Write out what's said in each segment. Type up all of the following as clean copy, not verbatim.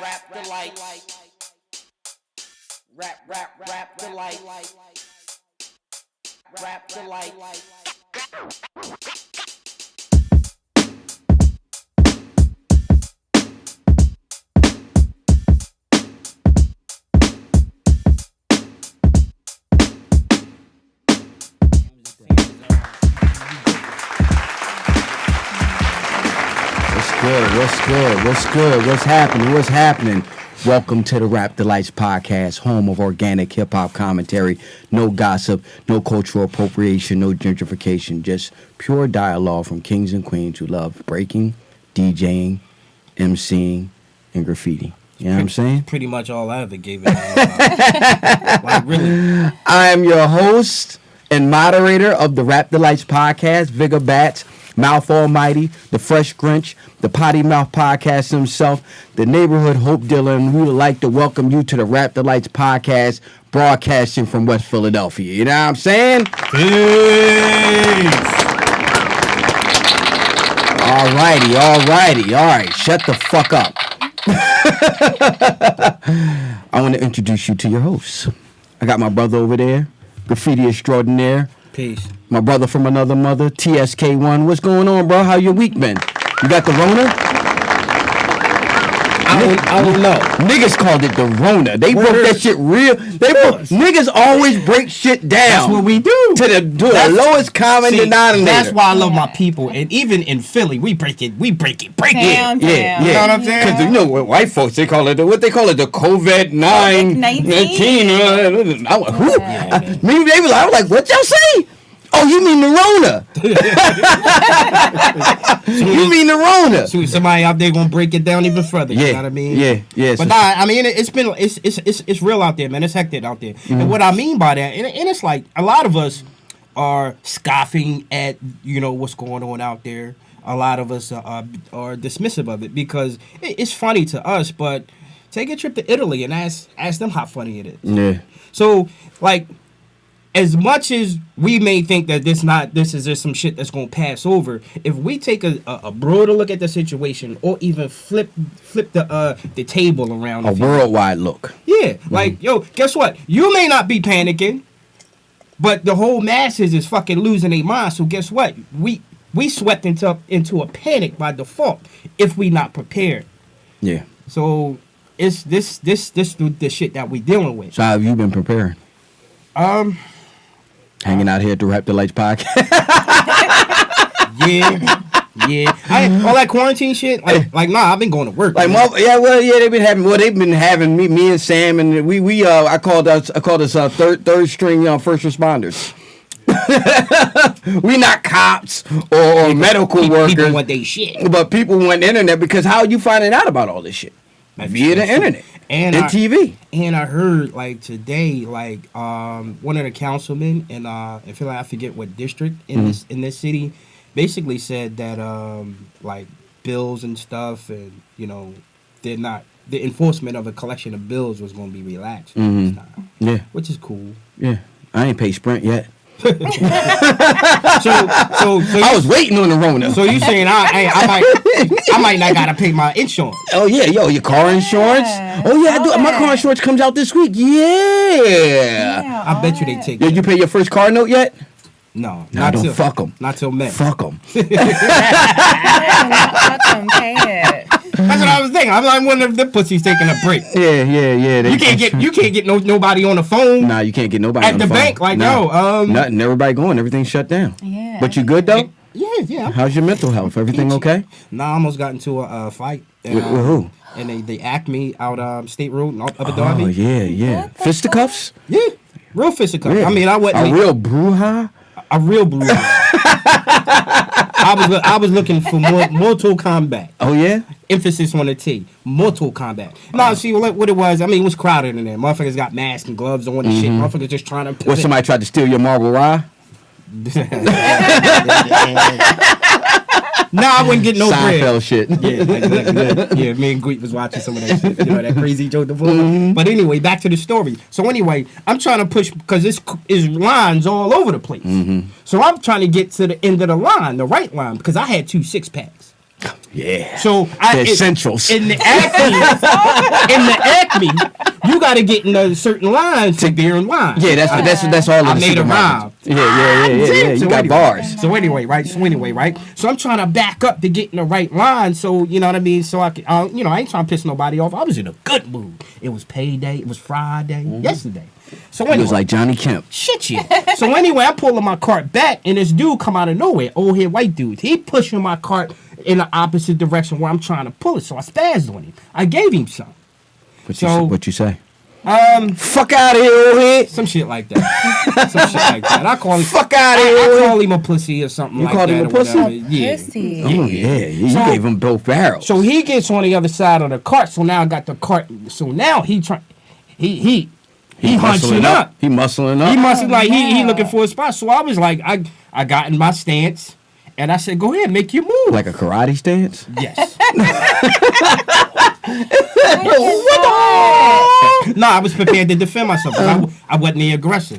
Rap Delites. Rap Delites. Rap Delites. What's happening? Welcome to the Rap Delites podcast, home of organic hip-hop commentary. No gossip, no cultural appropriation, no gentrification, just pure dialogue from kings and queens who love breaking, DJing, MCing, and graffiti. You know what I'm saying? Pretty much all I ever gave it. Like, really. I am your host and moderator of the Rap Delites podcast, Vigor Bats, Mouth Almighty, the Fresh Grinch, the Potty Mouth Podcast himself, the Neighborhood Hope Dealer, and we would like to welcome you to the Rap Delites Podcast, broadcasting from West Philadelphia. You know what I'm saying? Peace. All right. Shut the fuck up. I want to introduce you to your hosts. I got my brother over there, Graffiti Extraordinaire. Peace. My brother from another mother, TSK1. What's going on, bro? How your week been? You got the Rona? I don't know. Niggas called it the Rona. They broke that shit real. Niggas always break shit down. That's what we do. To the lowest common denominator. That's why I love my people. And even in Philly, we break it. Yeah. You know what I'm saying? Because you know what white folks, they call it the COVID-19. Me, they was like, what y'all say? Oh, you mean the Rona? You mean the Rona? So somebody out there gonna break it down even further. You know what I mean? Yeah. But nah, I mean it's real out there, man. It's hectic out there. Mm-hmm. And what I mean by that, and it's like a lot of us are scoffing at what's going on out there. A lot of us are dismissive of it because it's funny to us. But take a trip to Italy and ask them how funny it is. Yeah. So like, as much as we may think that this is just some shit that's gonna pass over, if we take a broader look at the situation, or even flip the table around, a worldwide look. Yeah, like guess what? You may not be panicking, but the whole masses is fucking losing their mind. So guess what? We swept into a panic by default if we not prepared. Yeah. So it's this the shit that we dealing with. So how have you been preparing? Hanging out here at the Rap Delites podcast. Yeah. All that quarantine shit. Like, nah, I've been going to work. They've been having me and Sam, and I called us third string first responders. We not cops or medical workers. People want they shit, but people want the internet, because how are you finding out about all this shit? Via the internet and TV. And I heard like today, like one of the councilmen and I forget what district in this city, basically said that like bills and stuff, and they're not, the enforcement of a collection of bills was going to be relaxed this time. Yeah, which is cool. Yeah, I ain't paid Sprint yet. So I was waiting on the Rona. So you saying I might not gotta pay my insurance? Oh yeah, your car insurance. Oh yeah, I do. My car insurance comes out this week. Yeah. I bet you they take. Did you pay your first car note yet? No, fuck them. Not till May. Fuck them. Let them pay it. That's what I was thinking. I'm wondering if the pussy's taking a break. Yeah. You can't get nobody on the phone. Nah, you can't get nobody at on the phone. bank. Like nothing. Everybody going. Everything's shut down. Yeah. But you good though? Yeah. How's your mental health? Everything okay? Nah, I almost got into a fight. With who? And they act me out State Road up at Derby. Oh yeah. Fisticuffs? Yeah, real fisticuffs. Really? I mean, I wasn't a real brouhaha. A real brouhaha. I was looking for Mortal Kombat. Oh yeah. Emphasis on the T. Mortal Kombat. No, see what it was. I mean, it was crowded in there. Motherfuckers got masks and gloves on and shit. Motherfuckers just trying to. What, somebody tried to steal your marble rye? Nah, I wouldn't get no bread. Seinfeld shit. Yeah, me and Greet was watching some of that shit. That crazy joke before. But anyway, back to the story. So anyway, I'm trying to push, because it's lines all over the place. So I'm trying to get to the end of the line, the right line, because I had 2 6-packs. Yeah. So The essentials. in the Acme, you got to get in a certain line to beer and wine. Yeah, that's all. I of the made a supermarkets. rhyme. Yeah. You got bars. So anyway, right? So I'm trying to back up to get in the right line. So you know what I mean. So I can, I ain't trying to piss nobody off. I was in a good mood. It was payday. It was Friday. Yesterday. So anyway, It was like Johnny Kemp. shit. So anyway, I pulling my cart back, and this dude come out of nowhere. Old head white dude. He pushing my cart in the opposite direction where I'm trying to pull it. So I spazzed on him. I gave him some. What you say? Fuck out of here, old head. Some shit like that. I call him. Fuck out of here. I call him a pussy or something like that. You called him a pussy? Yeah. Pussy. Oh yeah, you So- gave him both barrels. So he gets on the other side of the cart. So now I got the cart. So now he hunching up. He muscling up. He must have like he no. looking for a spot. So I was like, I got in my stance, and I said, "Go ahead, make your move." Like a karate stance. Yes. What? No, I was prepared to defend myself. 'Cause I wasn't the aggressor.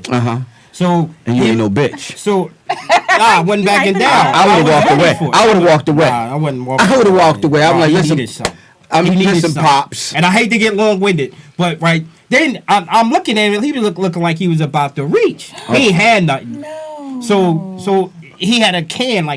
So And you ain't no bitch. So I wasn't backing like down. that. I would have walked was away. ready for it. I would have walked away. Nah, I wouldn't walk. I would have walked away. I'm Nah, like, he listen, needed something. I'm He needed listen, something. pops. And I hate to get long-winded, but right then I'm looking at him. He was looking like he was about to reach. He ain't had nothing. No. So he had a can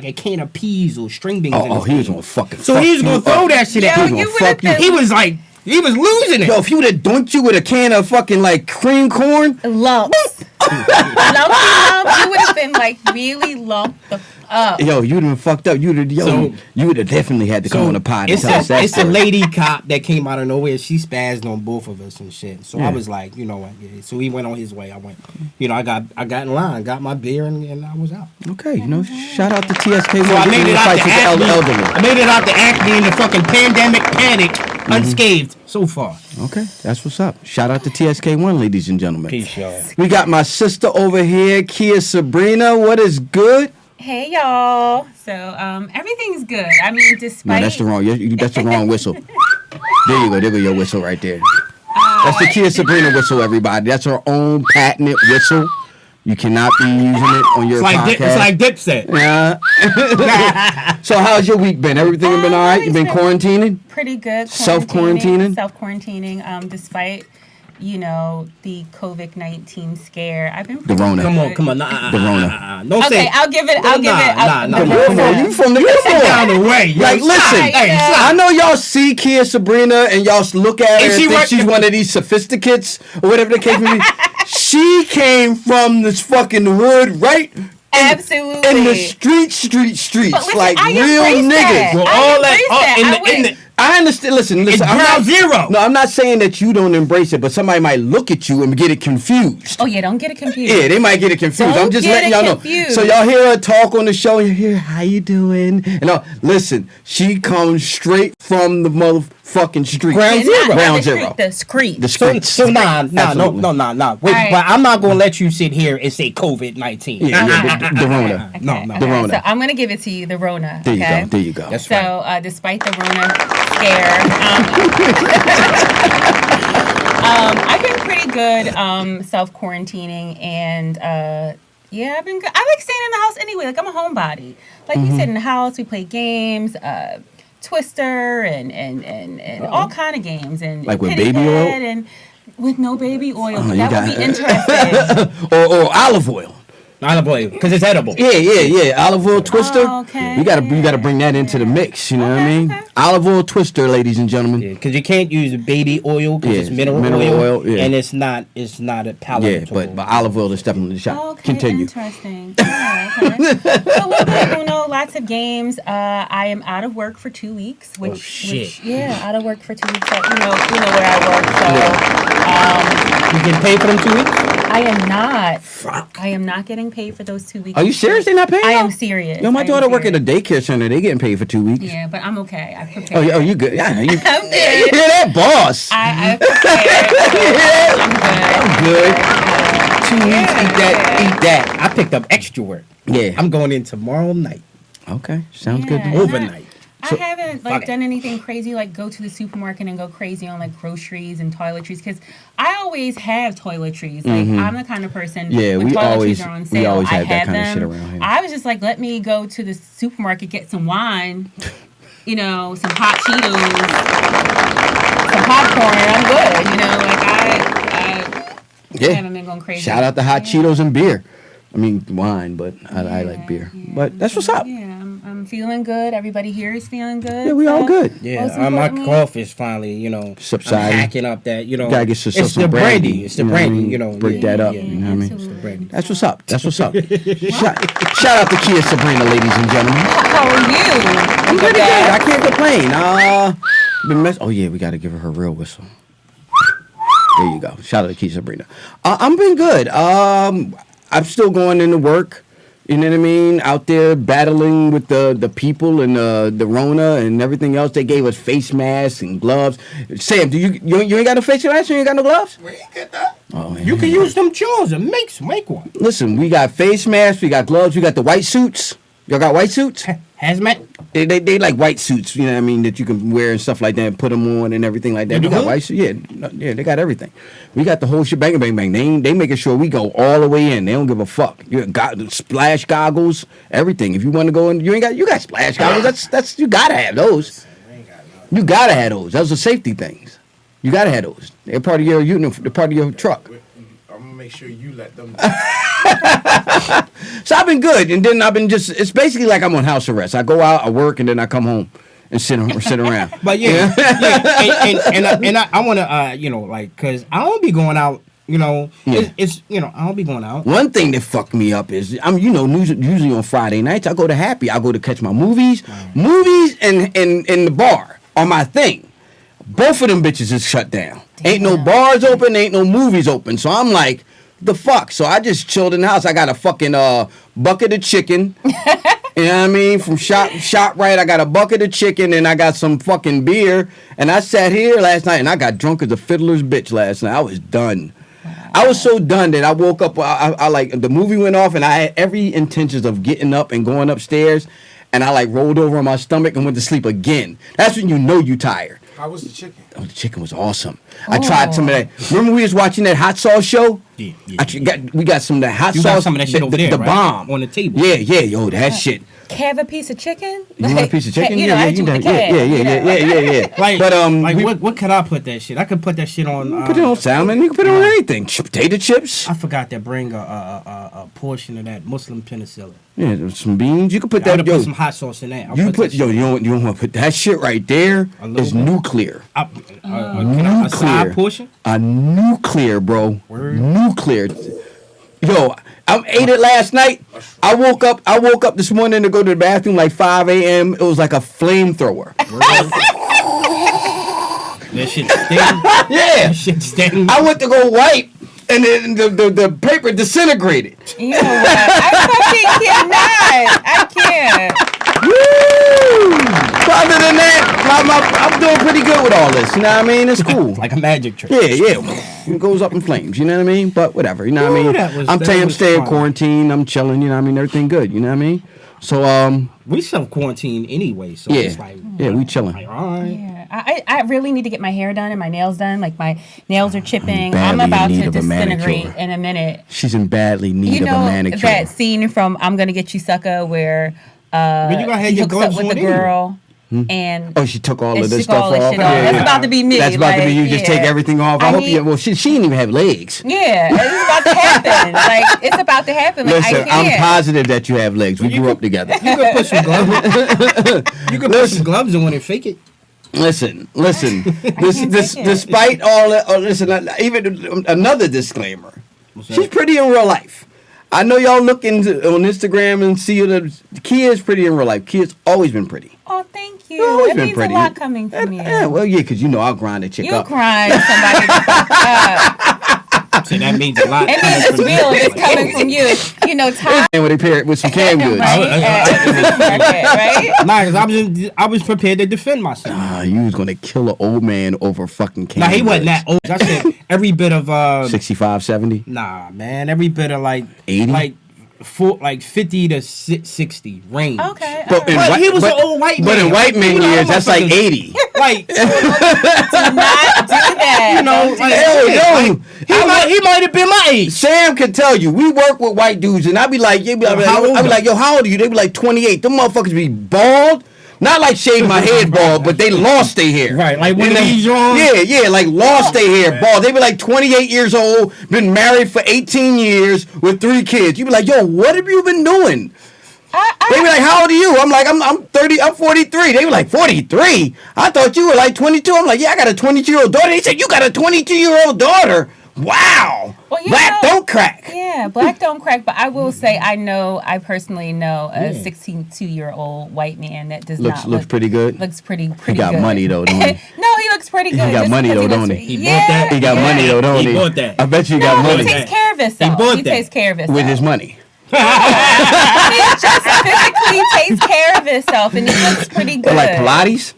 of peas or string beans. in Oh, his he was hand. gonna fucking. So fuck he was you gonna throw up. that shit Yo, at me. you gonna would have fuck you. been He was like, he was losing it. Yo, if he would have dunked you with a can of fucking like cream corn, lumps. Lumps. You would have been like really lumped the f- up. yo, you'd have been fucked up. You So- would have definitely had to come on the pod and it's tell us that. it's a story. lady cop that came out of nowhere. She spazzed on both of us and shit. So Yeah. I was like, you know what? Yeah. So he went on his way. I went. I got in line, got my beer, and I was out. Okay, shout out to TSK. So I made it out to Acme. elderly. I made it out to Acme in the fucking pandemic panic, unscathed so far. Okay, that's what's up. Shout out to TSK1, ladies and gentlemen. Peace, y'all. We got my sister over here, Kia Sabrina. What is good? Hey y'all. So everything's good. I mean, No, despite that's the wrong. That's the wrong whistle. There you go. There go your whistle right there. That's the Kia Sabrina whistle, everybody. That's her own patented whistle. You cannot be using it on your podcast. It's like Dipset. Yeah. So how's your week been? Everything been all right? You been quarantining? pretty good. Self-quarantining? Self-quarantining. Despite, the COVID-19 scare. I've been The pretty Rona. good. Come on. The Rona. No Okay, say. I'll give it. I'll give it. Nah. Come on, you from the Down the way. yo. Like, listen, Sorry, Hey, yeah. stop. I know y'all see Kia Sabrina and y'all look at her And and she think work- she's one of these sophisticates or whatever the case may be. She came from this fucking hood, right? Absolutely. In the streets, But listen, like I real embrace niggas. that. Well, I all that embrace that. in the I understand. Listen. It's I'm ground not, zero. No, I'm not saying that you don't embrace it, but somebody might look at you and get it confused. Oh yeah, don't get it confused. Yeah, they might get it confused. Don't I'm just get letting it y'all know. confused. So y'all hear her talk on the show, and you hear, how you doing? And listen, she comes straight from the motherfucking street. Ground And zero. not Ground the zero. street, the street. The So streets. nah. Absolutely. No. Wait, All right. but I'm not gonna let you sit here and say COVID-19. Yeah, the Rona. Okay, No. okay. The Rona. So I'm gonna give it to you, the Rona. There you okay? go. There you go. That's So, despite the Rona scare, I've been pretty good self-quarantining, and yeah, I've been good. I like staying in the house anyway. Like, I'm a homebody. Like, we sit in the house, we play games, Twister, and all kind of games, and Like with Penny baby oil? Head, and with no baby oil. you That got would be it. interesting. or olive oil. Olive oil, because it's edible. Yeah. Olive oil twister. okay. You gotta bring that into the mix. You know what I mean? okay. Olive oil twister, ladies and gentlemen. Yeah, Because you can't use baby oil because Yeah, it's mineral mineral oil, yeah. and it's not a palatable. but olive oil is definitely the shot. Okay, Continue. interesting. Yeah, okay. So we're good, lots of games. I am out of work for 2 weeks. shit. Out of work for 2 weeks. You know where I work. So You get paid for them 2 weeks? I am not. Fuck. I am not getting paid for those 2 weeks. Are you serious? They're not paying? I y'all? am serious. Yo, my I am daughter work at a serious. daycare center. They getting paid for 2 weeks. Yeah, but I'm okay. I prepared. You good? Yeah, you. I'm You good. hear that, boss? I prepared. I'm good. Good. 2 weeks. Eat that. I picked up extra work. Yeah. I'm going in tomorrow night, Okay. Sounds good. Yeah. To me. overnight. I haven't fuck it. done anything crazy like go to the supermarket and go crazy on like groceries and toiletries because I always have toiletries. Like I'm the kind of person Mm-hmm. Yeah, when we toiletries always- are on we sale, always I have that have kind of them. shit around here. I was just like, let me go to the supermarket, get some wine. you know, some hot Cheetos, some popcorn, I'm good. You know, like I haven't been going crazy. Shout out to hot Cheetos and beer. I mean, wine, but I like beer. Yeah. But that's what's up. Yeah, I'm feeling good. Everybody here is feeling good. Yeah, we all good. Yeah, my cough is finally, you know, subsiding. hacking up that, you know. Gotta get some it's the brandy. It's the brandy, you know. Break that up. Yeah, you know what I mean? absolutely. That's what's up. That's what's up. Shout out to Kia Sabrina, ladies and gentlemen. How are you? I'm pretty good. I can't complain. Oh yeah, we got to give her real whistle. There you go. Shout out to Kia Sabrina. I'm been good. I'm still going into work. You know what I mean? Out there battling with the people and the Rona and everything else. They gave us face masks and gloves. Sam, you ain't got no face mask? You ain't got no gloves? We ain't get that. Oh, man. You can use them Jones and make one. Listen, we got face masks, we got gloves, we got the white suits. Y'all got white suits? Hazmat? They like white suits, you know what I mean, that you can wear and stuff like that and put them on and everything like that. You We got do? white suits. Yeah, they got everything. We got the whole shit, bang, bang, bang. They making sure we go all the way in. They don't give a fuck. You got splash goggles, everything. If you want to go in, you got splash goggles. That's you gotta have those. You gotta have those. Those are safety things. You gotta have those. They're part of your unit. They're part of your truck. I'm gonna make sure you let them. So I've been good, and then I've been it's basically like I'm on house arrest. I go out, I work, and then I come home and sit around. But yeah, and I want to, you know, like, cause I don't be going out, you know, it's you know, I don't be going out. One thing that fucked me up is you know, usually on Friday nights I go to Happy. I go to catch my movies. Movies and the bar are my thing. Both of them bitches is shut down. Ain't no bars open, ain't no movies open. So I'm like, the fuck? So I just chilled in the house. I got a fucking bucket of chicken. You know what I mean? From ShopRite, I got a bucket of chicken and I got some fucking beer. And I sat here last night and I got drunk as a fiddler's bitch last night. I was done. I was so done that I woke up. I like the movie went off and I had every intentions of getting up and going upstairs. And I like rolled over on my stomach and went to sleep again. That's when you know you tired. How was the chicken? Oh, the chicken was awesome. I tried some of that. Remember we was watching that hot sauce show? Yeah. We got some of that hot You sauce. got some of that shit over there, the right? bomb On the table. Yeah, yo, that shit. Have a piece of chicken? You want a piece of chicken? You know, I do with the cat. Yeah. Like, But what could I put that shit? I could put that shit on. put it on salmon. You can put it on anything. Potato chips. I forgot to bring a portion of that Muslim penicillin. Yeah, some beans. You can put I that. would put some hot sauce in that. You don't want to put that shit right there. Is nuclear. Can I, a side portion? A nuclear, bro. Word. Nuclear. Yo, I ate it last night. I woke up this morning to go to the bathroom like 5 a.m. It was like a flamethrower. That shit sting. Yeah. That shit sting. I went to go wipe, and then the paper disintegrated. You know what? I fucking cannot. I can't. Woo! So other than that, I'm doing pretty good with all this. You know what I mean? It's cool. Like a magic trick. Yeah. It goes up in flames. You know what I mean? But whatever. You know what I mean? I'm staying quarantined. I'm chilling. You know what I mean? Everything good. You know what I mean? So we self-quarantine anyway, so it's like we chilling. Like, all right. Yeah, I really need to get my hair done and my nails done. Like my nails are chipping. I'm I'm about badly in need to of a disintegrate manicure. in a minute. She's in badly need You of a know manicure. that scene from "I'm Gonna Get You, Sucker" where But you gotta have he your hooks gloves up with on the anyway. girl and Oh, she took all and of she this took stuff all this off. shit off. That's about to be me. That's about to be you. like, Just take everything off. I hope you. Well, she didn't even have legs. Yeah, it's about to happen. Like it's about to happen. Like Listen, I can't. I'm positive that you have legs. We grew up together. You could put some gloves. You could put some gloves on and fake it. Listen. take it. Despite all that, listen. Even another disclaimer. She's pretty in real life. I know y'all look on Instagram and see that Kia is pretty in real life. Kia's always been pretty. Oh, thank you. You've always It been means pretty. a lot coming from you. Yeah, well, yeah, because you know I'll grind a chick You up. grind somebody the fuck up. So that means a lot. It means it's real. It's coming from you. You know, time. And with a pair with some canned goods. Right? At the supermarket, right? Nah, because I was prepared to defend myself. You was gonna kill an old man over fucking canned Nah, he wasn't goods. that old. I said every bit of 65, 70? Nah, man, every bit of like 80? like 50 to 60 range. Okay. But, in But white- he was but- an old white man. But in white man You know, years, that's like motherfuckers- 80. Like, Do not do that. you know, like, Yo, he might have been my age. Sam can tell you, we work with white dudes, and I be like, How old yo, how old are you? They be like 28. Them motherfuckers be bald. Not like shaved my head bald, but they lost their hair. Right, like one You of know? these Johns? Yeah, like lost their hair bald. They be like 28 years old, been married for 18 years with 3 kids. You be like, yo, what have you been doing? They be like, how old are you? I'm like, I'm 30, I'm 43. They were like, 43? I thought you were like 22. I'm like, yeah, I got a 22-year-old daughter. They said, you got a 22-year-old daughter? Wow. Well, Black don't crack. Yeah, black don't crack. But I will say, I personally know a 62-year-old white man that does Looks not look pretty good. Looks pretty He got good. money though, don't he? No, he looks pretty good. He got Just money because though, looks don't he? He bought that. He got money though, don't he? He bought that. I bet you he No, got he money. takes care of himself. bought He that. takes care of himself. With his money. He just physically takes care of himself, and he looks pretty good. Or like Pilates?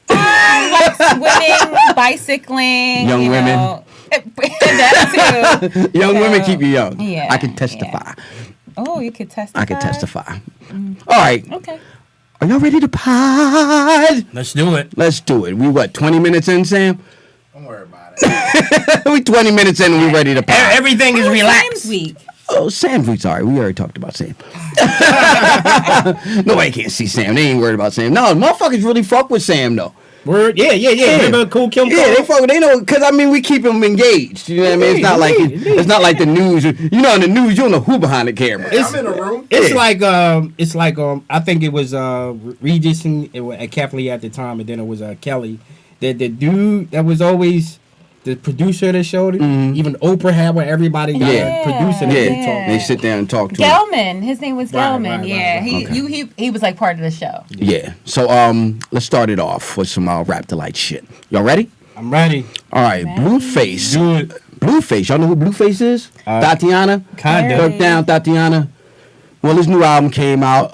Like swimming, bicycling. Young women. Know. That too. Young women So, keep you young. yeah, I can testify. Oh, you could testify. I can testify. All right. Okay. Are y'all ready to pod? Let's do it. Let's do it. We what, 20 minutes in, Sam? Don't worry about it. We 20 minutes in and we ready to pod. Everything is Sam's relaxed. week. Oh, Sam's week. Sorry, we already talked about Sam. Nobody can't see Sam. They ain't worried about Sam. No, motherfuckers really fuck with Sam, though. Word. Yeah. Remember Cool Kim? Yeah, they fuck. They know because I mean we keep them engaged. You know what I mean? It's not like it's not like the news. You know, in the news you don't know who behind the camera. I'm in a room. It's Yeah. like I think it was Regis and Kathleen at the time, and then it was Kelly. The dude that was always the producer of the show. Even Oprah had where everybody got Yeah. producing and Yeah, they talk. they sit there and talk to him. Gelman. His name was Gelman. right, Yeah, right. he was like part of the show. Yeah. So let's start it off with some Rap Delight shit. Y'all ready? I'm ready. All right, Blueface. Do it. Blueface. Y'all know who Blueface is? Tatiana. Kinda. Duck down, Tatiana. Well, his new album came out,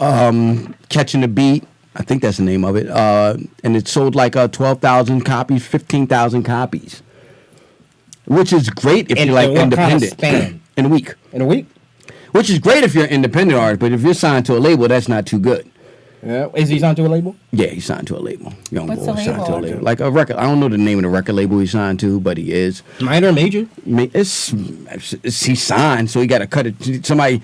Catching the Beat. I think that's the name of it. And it sold like 12,000 copies, 15,000 copies. Which is great if In- you're like in what kind of independent. span? In a week. In a week? Which is great if you're an independent artist, but if you're signed to a label, that's not too good. Yeah. Is he signed to a label? Yeah, he's signed to a label. Young What's boy the signed to a label? label. Like a record. I don't know the name of the record label he's signed to, but he is. Minor or major? I mean, it's he signed, so he got to cut it. Somebody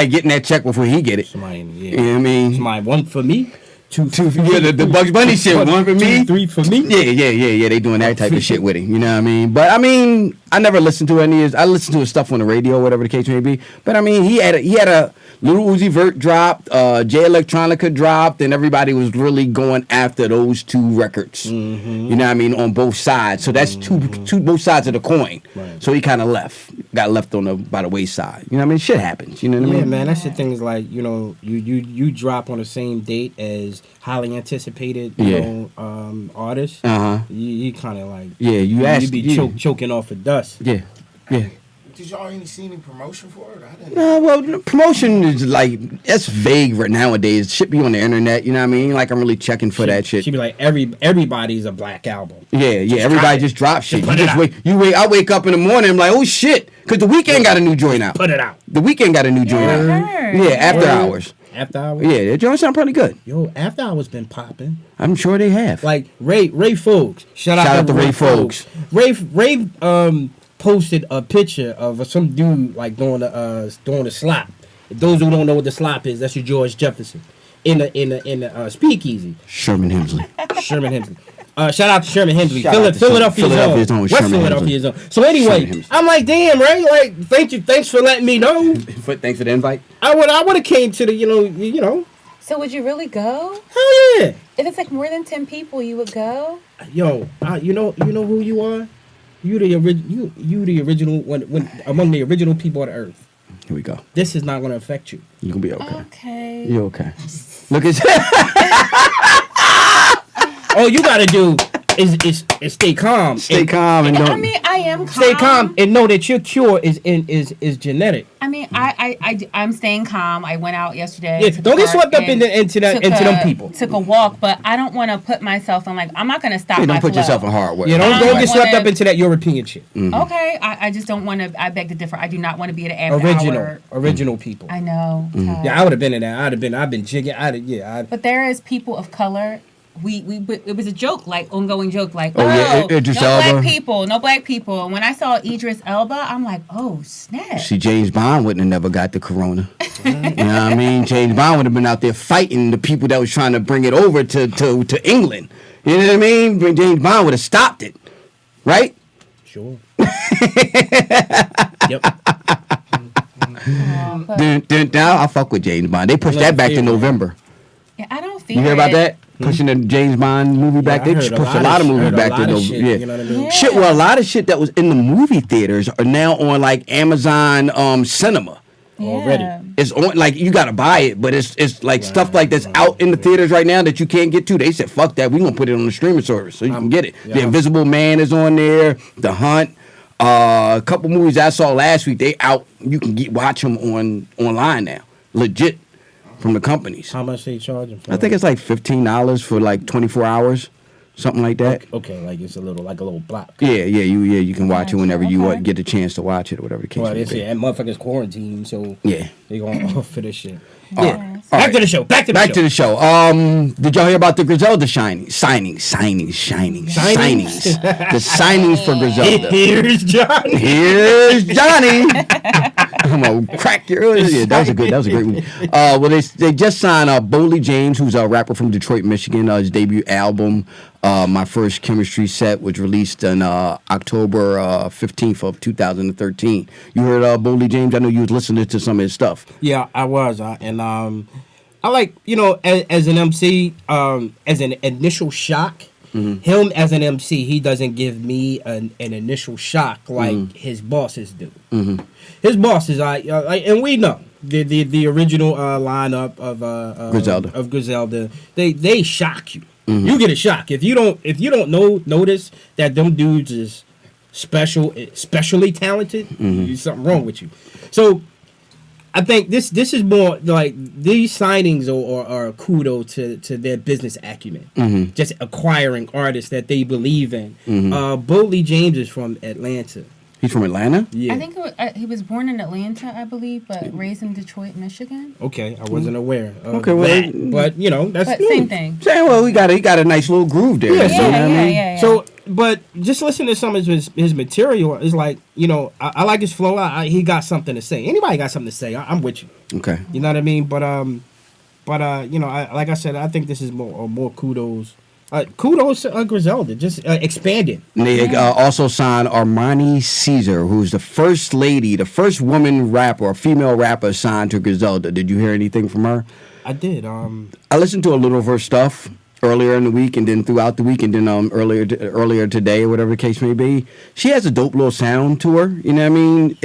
getting that check before he get it. Somebody, yeah. You know what I mean? Somebody, one for me, two for Yeah, the Bugs Bunny shit. One for me. 2, 3 for me. Yeah. They doing that type of shit with him. You know what I mean? But I mean, I never listened to any of his. I listened to his stuff on the radio, whatever the case may be. But I mean, he had a Lil Uzi Vert dropped, J Electronica dropped, and everybody was really going after those 2 records. You know what I mean? On both sides. So that's two both sides of the coin. Right. So he kind of got left by the wayside. You know what I mean? Shit happens. You know what I Yeah, mean? man, that's the thing is like, you know, you drop on the same date as highly anticipated, you Yeah. know, artists. Uh-huh. You kind of like, Yeah, you be choking off the dust. Yeah. Did y'all any see any promotion for it? I didn't. Well, promotion is like that's vague right nowadays. Shit be on the internet, you know what I mean? Like I'm really checking for that shit. She be like, everybody's a black album. Yeah, everybody just drop shit. put You it just out. I wake up in the morning, I'm like, oh shit, because the weekend got a new joint out. Put it out. The weekend got a new joint out. heard. Yeah, after Word. hours. After hours. Yeah, the joint sound pretty good. Yo, after hours been popping. I'm sure they have. Like Ray Folks. Shout out to Ray Folks. Ray posted a picture of some dude like doing the slop. Those who don't know what the slop is, that's your George Jefferson in the speakeasy. Sherman Hemsley. Sherman Hemsley. Shout out to Sherman Hemsley. Shout out to Philadelphia's own. West Sherman Philadelphia's own. So anyway, Sherman Hemsley. I'm like, damn, Ray. Like, thanks for letting me know. Thanks for the invite. I would have came to the you know. So would you really go? Hell yeah. If it's like more than 10 people, you would go? Yo, you know who you are. You the original when among the original people on the earth. Here we go. This is not going to affect you. You gonna be okay. Okay. You okay? Look at All you got to do is stay calm. stay calm and I don't. mean, I am calm. Stay calm and know that your cure is genetic. I mean, I'm staying calm. I went out yesterday. Yeah, to the don't get park swept up and into them people. Took a walk, but I don't want to put myself in like I'm not going to stop. Yeah, don't my put flow. yourself in hard way. Yeah, don't I get swept wanna- up into that European shit. Okay, I just don't want to. I beg to differ. I do not want to be at an after hour. Original people. I know. Todd. Yeah, I would have been in that. I've been jigging. But But there is people of color it was a joke, like ongoing joke, like Idris no Elba. no black people. And when I saw Idris Elba, I'm like, oh snap. See, James Bond wouldn't have never got the corona. You know what I mean? James Bond would have been out there fighting the people that was trying to bring it over to England. You know what I mean? But James Bond would have stopped it, right? Sure. Yep. Now I fuck with James Bond. They pushed that back to November. Yeah, I don't feel You hear about that? Pushing the James Bond movie back. They pushed a lot of movies back to November. Yeah. You know what I mean? Yeah. Shit, well, a lot of shit that was in the movie theaters are now on like Amazon Cinema. Already. It's on, like, you gotta buy it, but it's like stuff like that's out in the theaters right now that you can't get to. They said, fuck that, we gonna put it on the streaming service so you can get it. Yeah. The Invisible Man is on there, The Hunt. A couple movies I saw last week, they out. You can watch them online now, legit, from the companies. How much they charging for? I think it's like $15 for like 24 hours, something like that. Okay, like it's a little block. Yeah, you can watch it whenever you Okay. get a chance to watch it or whatever the case Well, may they say be. that motherfucker's quarantined, so Yeah. they going off for this shit. Yeah. Back to the show. Back to the Back show. to the show. Did y'all hear about the Griselda signings? The signings for Griselda. Here's Johnny. Here's Johnny. I'm gonna crack your ears. Yeah, that was a great movie. Well, they just signed Boley James, who's a rapper from Detroit, Michigan. His debut album, My First Chemistry Set, was released on October 15th of 2013. You heard Boley James? I know you was listening to some of his stuff. Yeah, I was, and I like, you know, as an MC, as an initial shock. Him as an MC, he doesn't give me an initial shock like his bosses do. His bosses, and we know the original lineup of Griselda. They shock you. You get a shock if you don't notice that them dudes is specially talented. There's something wrong with you. So I think this is more like these signings are kudo to their business acumen. Just acquiring artists that they believe in. Boley James is from Atlanta. He's from Atlanta? Yeah. I think he was born in Atlanta, I believe, but raised in Detroit, Michigan. Okay, I wasn't aware of Okay, well, that. But you know, that's But new. same thing. Saying, well, he got a nice little groove there. Yeah, you know what I mean? Yeah. So, but just listen to some of his material. It's like, you know, I like his flow. He got something to say. Anybody got something to say? I'm with you. Okay. You know what I mean? But you know, like I said, I think this is more kudos. Kudos to Griselda, just expanding. And they also signed Armani Ceasar, who's the first lady, the first woman rapper, or female rapper signed to Griselda. Did you hear anything from her? I did. I listened to a little of her stuff earlier in the week, and then throughout the week, and then earlier today, or whatever the case may be. She has a dope little sound to her. You know what I mean?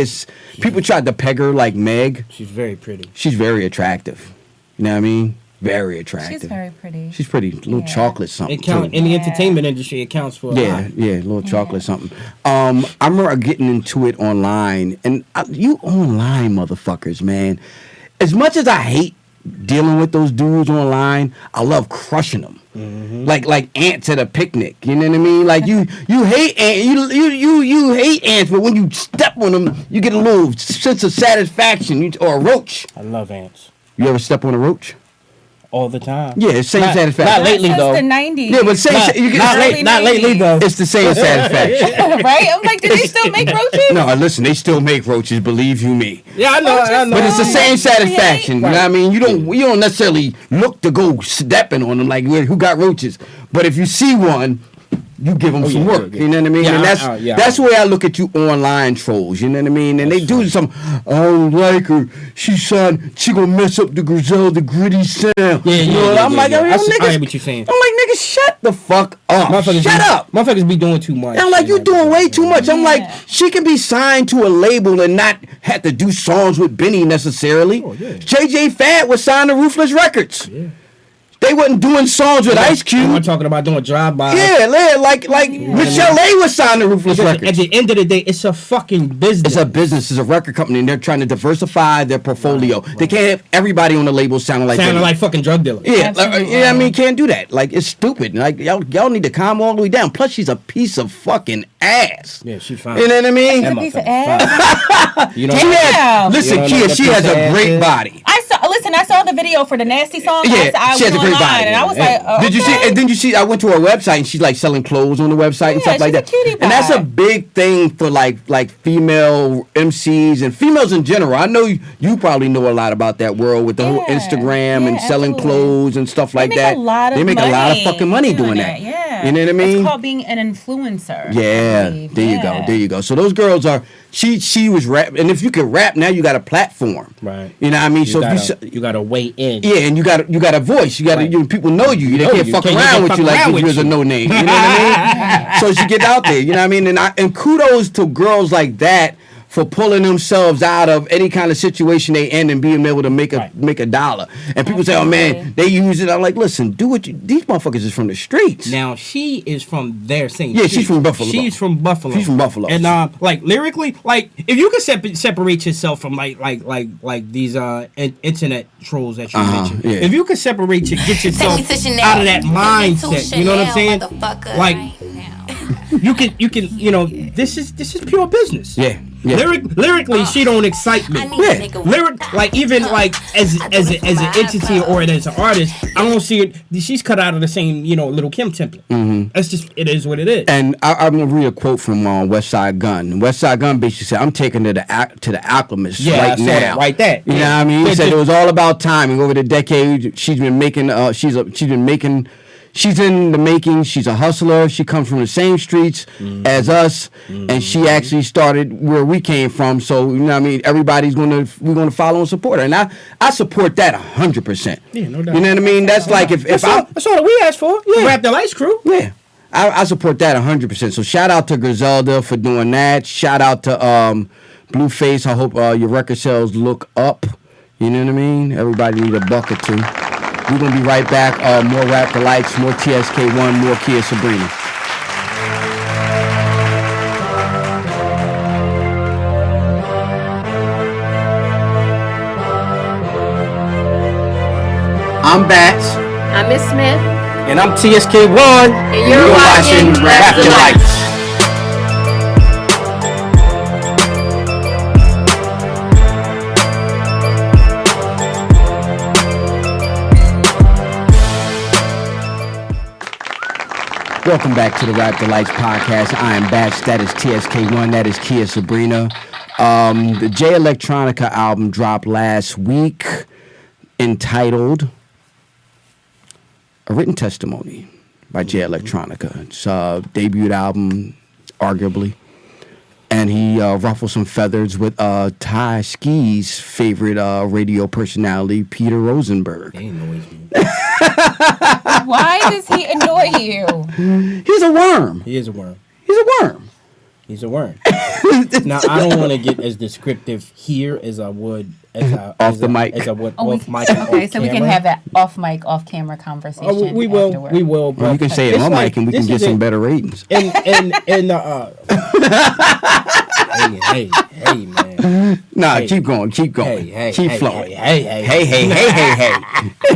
People tried to peg her like Meg. She's very pretty. She's very attractive. You know what I mean? Very attractive. She's very pretty. She's pretty. Little chocolate something. In the entertainment industry, it counts for a lot. Yeah, little chocolate something. I remember getting into it online, and you online motherfuckers, man. As much as I hate dealing with those dudes online, I love crushing them. Like ants at a picnic. You know what I mean? Like you hate ants. You hate ants, but when you step on them, you get a little sense of satisfaction. Or a roach. I love ants. You ever step on a roach? All the time. Yeah, it's same satisfaction. Not lately Since though. the 90s. Yeah, but Not lately though. it's the same satisfaction. Right? I'm like, do they still make roaches? No, listen, they still make roaches, believe you me. Yeah, I know. But it's the same satisfaction. You know what I mean? You don't necessarily look to go stepping on them like who got roaches. But if you see one, you give them some work. You know what I mean? Yeah, and that's the way I look at you online trolls. You know what I mean? And they do some, I don't like her. She gonna mess up the Griselda gritty sound. I'm like, I niggas. hear what you're saying. I'm like, niggas, shut the fuck up. Shut up. Motherfuckers be doing too much. And I'm like, you doing way too much. I'm like, she can be signed to a label and not have to do songs with Benny necessarily. JJ Fad was signed to Ruthless Records. Yeah. They wasn't doing songs with Ice Cube. I'm talking about doing drive-by. Yeah, like Michelle A was signed to Ruthless Because Records. at the end of the day, it's a fucking business. It's a business. It's a record company, and they're trying to diversify their portfolio. They can't have everybody on the label sounding like Sounding like fucking drug dealers. yeah, Absolutely. I mean, can't do that. Like, it's stupid. Like, y'all need to calm all the way down. Plus, she's a piece of fucking ass. Yeah, she fine. You know what I mean? That Piece of motherfucker ass. fine. You know, She has, Damn. listen, You know Kia, what she that has piece of a ass great is? body. listen, I saw the video for the Nasty song. Yeah, I she has a went great online body. and I was like, oh, Did you see? And then you see, I went to her website and she's like selling clothes on the website and Yeah, stuff like she's a that. cutie And that's a pie. big thing for like female MCs and females in general. I know you probably know a lot about that world with the whole Yeah, Instagram and yeah, selling absolutely. clothes and stuff like make that. a lot of they make a lot of money fucking money doing that. Yeah. You know what I mean? It's called being an influencer. Yeah, there you go. So those girls are. She was rap, and if you can rap now, you got a platform. Right. You know what I mean? You gotta weigh in. Yeah, and you got a voice. You got Right. people know you. They Know can't you. fuck Can't around even with fuck you like around if you with was a you. no name. You know what I mean? So she get out there. You know what I mean? And kudos to girls like that for pulling themselves out of any kind of situation they in and being able to make a dollar. And people say, "Oh man, they use it." I'm like, listen, do what these motherfuckers is from the streets. Now she is from their same. Yeah, she's street. from Buffalo. She's from Buffalo. She's from Buffalo. And like lyrically, like if you could separate yourself from like these internet trolls that you mentioned, yeah. if you could separate get yourself out of that mindset, you know what I'm saying? Like you can this is pure business. Yeah. Lyrically, she don't excite me. Yeah. Like even like as an entity or as an artist, I don't see it. She's cut out of the same Little Kim template. Mm-hmm. That's just it is what it is. And I'm gonna read a quote from West Side Gun. West Side Gun basically said, "I'm taking to the Alchemist right now." Right there. You know what I mean? He said it was all about timing. Over the decade, she's been making. She's in the making. She's a hustler. She comes from the same streets as us, and she actually started where we came from. So you know what I mean? We're gonna follow and support her, and I support that 100%. Yeah, no doubt. You know what I mean? That's like that's all that we asked for. Yeah. Rap Delites crew. Yeah. I support that 100%. So shout out to Griselda for doing that. Shout out to Blueface. I hope your record sales look up. You know what I mean? Everybody need a buck or two. We're going to be right back. More Rap Delites, more TSK1, more Kia Sabrina. I'm Bats. I'm Miss Smith. And I'm TSK1. And you're watching Rap Delites. Welcome back to the Rap Delites podcast. I am Bats. That is TSK1. That is Kia Sabrina. The J Electronica album dropped last week entitled A Written Testimony by J Electronica. It's a debut album, arguably. And he ruffled some feathers with Ty Ski's favorite radio personality, Peter Rosenberg. He annoys me. Why does he annoy you? He's a worm. He is a worm. He's a worm. He's a worm. Now I don't want to get as descriptive here as I would off mic. As I would Oh, off mic. Okay, so we can have that off mic, off camera conversation. Oh, we will. afterward. We will. Well, you can say it it's on like- mic and we can this get is some it. better ratings. hey, man. Nah, Hey. keep going. Keep going. Hey, keep hey, flowing. hey. Go ahead.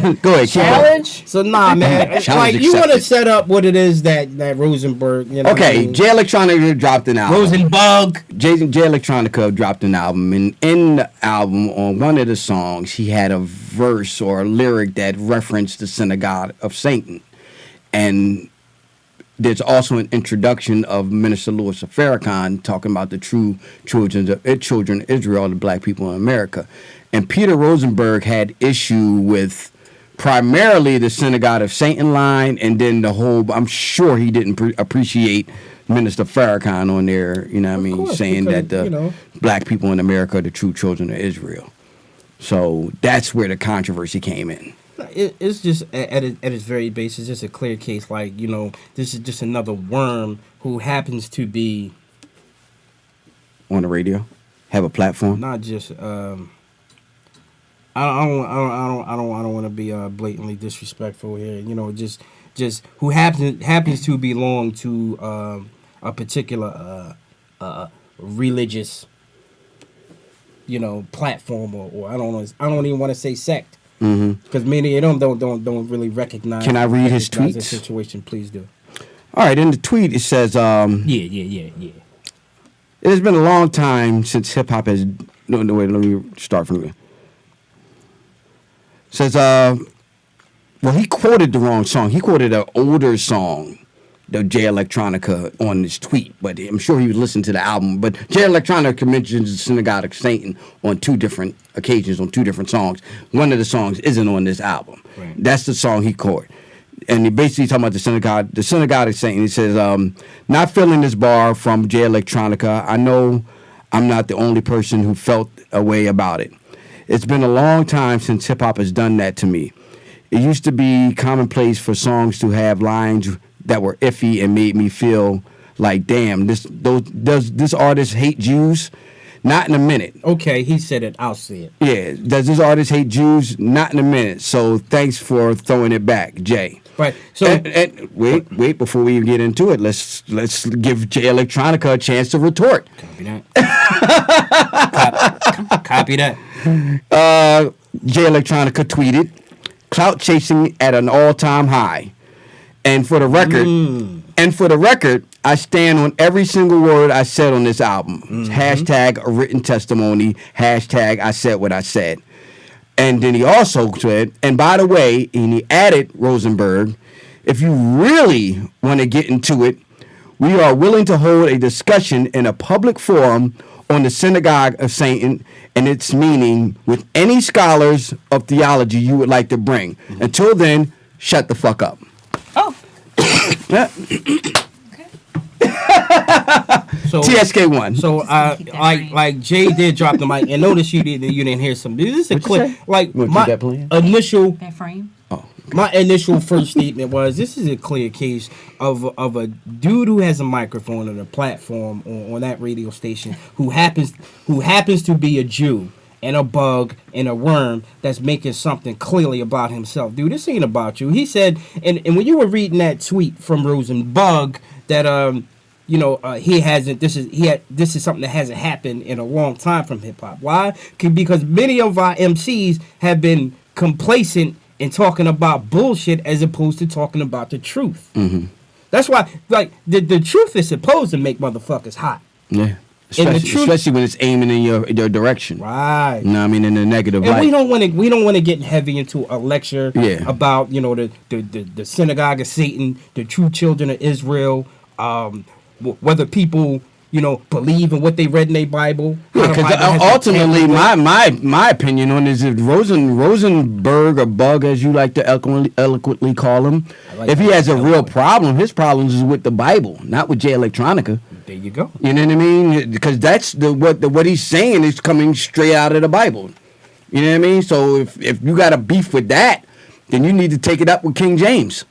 Keep going. Challenge. So nah, man. Challenge Like you want to accepted. set up what it is that Rosenberg. You know what I Okay, mean? J Electronica dropped an album. Rosenberg. J Electronica dropped an album, and in the album, on one of the songs, he had a verse or a lyric that referenced the synagogue of Satan, and there's also an introduction of Minister Louis Farrakhan talking about the true children of Israel, the black people in America. And Peter Rosenberg had issue with primarily the synagogue of Satan line, and then the whole, I'm sure he didn't appreciate Minister Farrakhan on there, you know what I mean, course, saying because, that the black people in America are the true children of Israel. So that's where the controversy came in. It's just at its very base, it's just a clear case. Like this is just another worm who happens to be On the radio, have a platform. not just. I don't want to be blatantly disrespectful here. Just who happens to belong to a particular religious platform or I don't even want to say sect. Because many of them don't really recognize. Can I read his recognize the tweets? situation, please do. All right, in the tweet it says, Yeah. it has been a long time since hip hop has. No, wait. Let me start from here. Says, well, he quoted the wrong song. He quoted an older song, the J Electronica, on his tweet, but I'm sure he would listen to the album. But J Electronica mentions the Synagogue of Satan on 2 different occasions, on 2 different songs. One of the songs isn't on this album. Right. That's the song he quoted. And he basically talking about the Synagogue of Satan. He says, not feeling this bar from J Electronica. I know I'm not the only person who felt a way about it. It's been a long time since hip-hop has done that to me. It used to be commonplace for songs to have lines that were iffy and made me feel like, damn, does this artist hate Jews? Not in a minute. Okay, he said it. I'll see it. Yeah, does this artist hate Jews? Not in a minute. So thanks for throwing it back, Jay. Right. So and wait, before we even get into it, let's give J Electronica a chance to retort. Copy that. Copy that. J Electronica tweeted, "Clout chasing at an all-time high." And for the record, I stand on every single word I said on this album. Hashtag a written testimony. Hashtag I said what I said. And then he also said, and by the way, and he added, Rosenberg, if you really want to get into it, we are willing to hold a discussion in a public forum on the Synagogue of Satan and its meaning with any scholars of theology you would like to bring. Until then, shut the fuck up. Oh. Yeah. So TSK1. So like Jay did drop the mic, and notice you didn't hear some. This is a clip. Like my initial That frame. my initial first statement was, this is a clear case of a dude who has a microphone and a platform on that radio station who happens to be a Jew and a bug and a worm that's making something clearly about himself. Dude, this ain't about you. He said, and when you were reading that tweet from Rosenberg that this is something that hasn't happened in a long time from hip hop. Why? Because many of our MCs have been complacent in talking about bullshit as opposed to talking about the truth. Mm-hmm. That's why, like, the truth is supposed to make motherfuckers hot. Yeah. Especially when it's aiming in your direction. Right. You know what I mean? In a negative and light. we don't want to get heavy into a lecture about, the Synagogue of Satan, the true children of Israel, whether people, believe in what they read in their Bible. Because ultimately, my opinion on this is Rosenberg, or Bug, as you like to eloquently call him, if he has a real problem, his problems is with the Bible, not with J Electronica. There you go. You know what I mean? Because that's what he's saying is coming straight out of the Bible. You know what I mean? So if you got a beef with that, then you need to take it up with King James.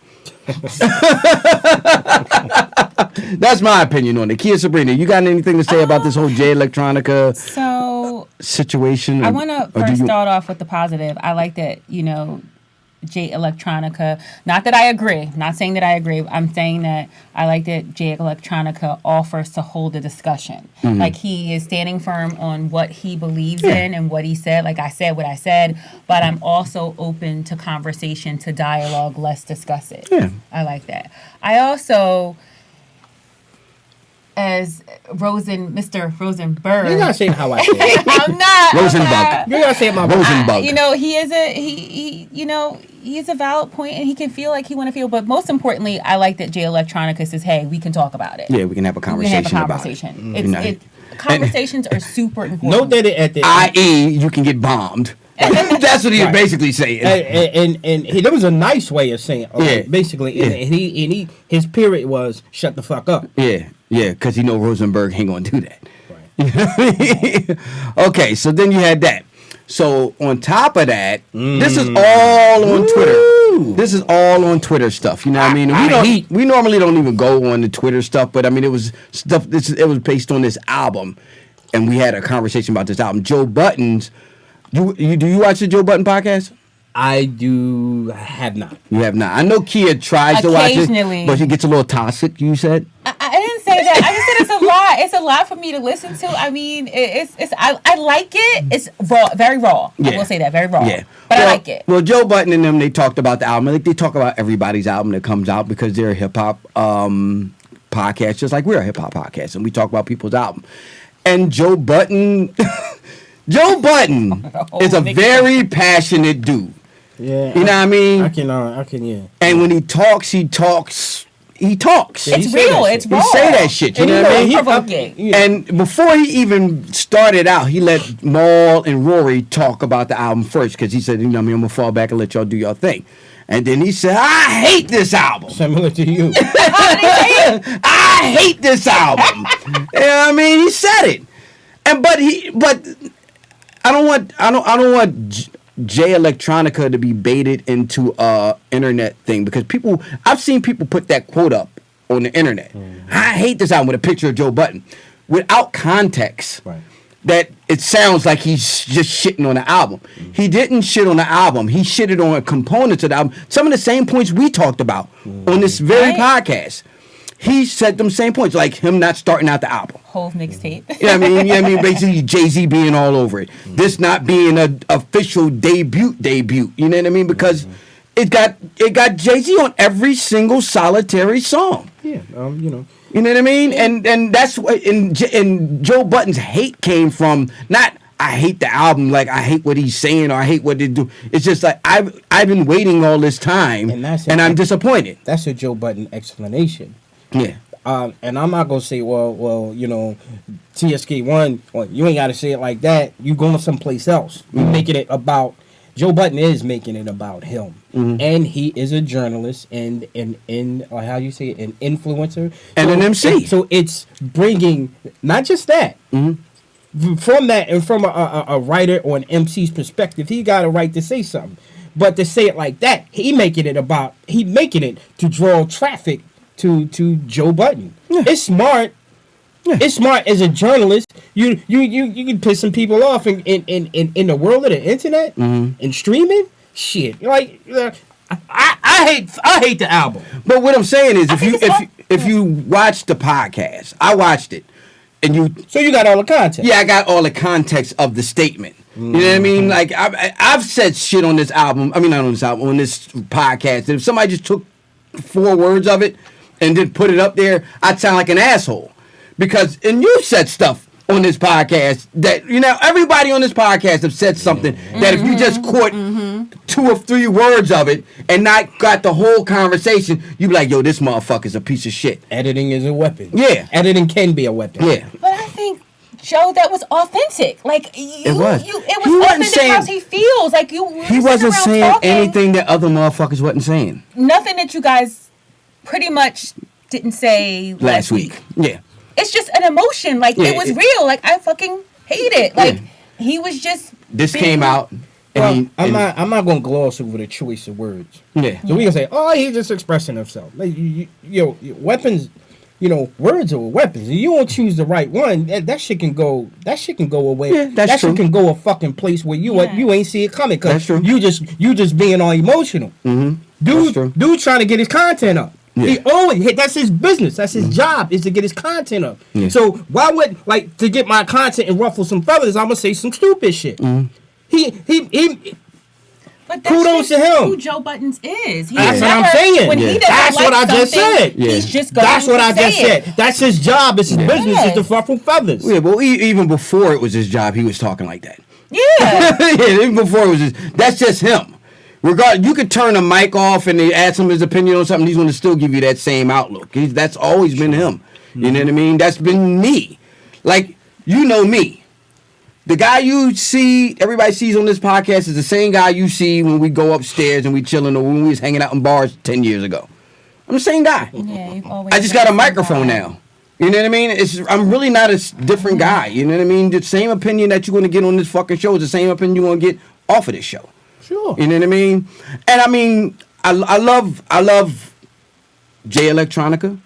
That's my opinion on it. Kia Sabrina, you got anything to say about this whole J Electronica situation? I want to first start off with the positive. I like that, J Electronica, not that I agree, I'm not saying that I agree, I'm saying that I like that J Electronica offers to hold a discussion. Mm-hmm. Like, he is standing firm on what he believes in and what he said. Like, I said what I said, but I'm also open to conversation, to dialogue. Let's discuss it. Yeah. I like that. I also, as Mr. Rosenberg. You're not saying how I say it. I'm not. Rosenberg. You're not saying my Rosenberg. He is a valid point, and he can feel like he want to feel. But most importantly, I like that J Electronica says, "Hey, we can talk about it. Yeah, we can have a conversation about it. Conversations are super important. Note that at the i.e., you can get bombed. That's what he's basically saying. And there was a nice way of saying it. Basically. Yeah. And his period was, shut the fuck up. Yeah, because he know Rosenberg ain't going to do that. Right. Okay, so then you had that. So on top of that, this is all on Twitter. This is all on Twitter stuff. You know what I mean? We normally don't even go on the Twitter stuff, but I mean, it was stuff. It was based on this album, and we had a conversation about this album. Joe Budden's. Do you watch the Joe Budden podcast? I have not. You have not. I know Kia tries to watch it, but she gets a little toxic. You said. I didn't say that. I just said it's a lot. It's a lot for me to listen to. I mean, I like it. It's raw, very raw. Yeah. I will say that, very raw. Yeah. But I like it. Well, Joe Budden and them, they talked about the album. Like, they talk about everybody's album that comes out because they're a hip hop podcast, just like we're a hip hop podcast, and we talk about people's album. And Joe Budden. Joe Budden is a very passionate dude. Yeah. You know what I mean? I can, yeah. And when he talks. Yeah, It's real. It's raw. He say that shit. You know what I mean? Provoking. And before he even started out, he let Maul and Rory talk about the album first because he said, you know, I'm gonna fall back and let y'all do your thing. And then he said, I hate this album. Similar to you. I hate this album. You know what I mean? He said it. But I don't want Jay Electronica to be baited into a internet thing because I've seen people put that quote up on the internet. I hate this album with a picture of Joe Budden without context. Right. That it sounds like he's just shitting on the album. He didn't shit on the album. He shitted on components of the album. Some of the same points we talked about on this very podcast. He said them same points, like him not starting out the album. Whole mixtape. You know what I mean? Basically Jay-Z being all over it. This not being an official debut. You know what I mean? Because it got Jay-Z on every single solitary song. Yeah, you know. You know what I mean? And that's what and Joe Budden's hate came from not I hate the album, like I hate what he's saying or I hate what they do. It's just like I've been waiting all this time and I'm disappointed. That's a Joe Budden explanation. Yeah. And I'm not gonna say, well, you know, TSK1, well, you ain't gotta say it like that. You going someplace else. You making it about Joe Budden is making it about him, and he is a journalist and or how you say it, an influencer and an MC. So it's bringing not just that. From that and from a writer or an MC's perspective, he got a right to say something, but to say it like that, he making it to draw traffic to Joe Budden. Yeah. It's smart. Yeah. It's smart as a journalist. You can piss some people off in the world of the internet and streaming. Shit, like I hate the album. But what I'm saying is, if you watch the podcast, I watched it, and so you got all the context. Yeah, I got all the context of the statement. You know what I mean? Like I've said shit on this album. I mean, not on this album, on this podcast. If somebody just took 4 words of it and then put it up there, I'd sound like an asshole. And you said stuff on this podcast that, you know, everybody on this podcast have said something that if you just caught 2 or 3 words of it and not got the whole conversation, you'd be like, yo, this motherfucker's a piece of shit. Editing is a weapon. Yeah. Editing can be a weapon. Yeah. But I think, Joe, that was authentic. Like, it was authentic saying, how he feels. Like, he wasn't saying anything that other motherfuckers wasn't saying. Nothing that you guys pretty much didn't say last week. Yeah. It's just an emotion. Like, it was real. Like, I fucking hate it. Like, he was just. This came out. Well, I'm not gonna gloss over the choice of words. Yeah. So we can say, oh, he's just expressing himself. Like, weapons. You know, words are weapons. If you don't choose the right one, that shit can go. That shit can go away. Yeah, that's true. Shit can go a fucking place where you ain't see it coming. That's true. You just being all emotional. Dude trying to get his content up. Yeah. That's his business. That's his job is to get his content up. Yeah. So why would to get my content and ruffle some feathers? I'm gonna say some stupid shit. He. But that's kudos to him. Who Joe Buttons is. That's what I'm saying. When he doesn't that's what I just said. He's just going That's what to I say just said. That's his job. It's his business. Is to ruffle feathers. Yeah, but even before it was his job, he was talking like that. Yeah. Even before it was that's just him. You could turn a mic off and they ask him his opinion on something, he's going to still give you that same outlook. That's always been him. You know what I mean? That's been me. Like, you know me. The guy you see, everybody sees on this podcast is the same guy you see when we go upstairs and we chilling or when we was hanging out in bars 10 years ago. I'm the same guy. Yeah, you've always I just got a microphone now. You know what I mean? I'm really not a different guy. You know what I mean? The same opinion that you're going to get on this fucking show is the same opinion you're going to get off of this show. Sure. You know what I mean? And I mean, I love Jay Electronica.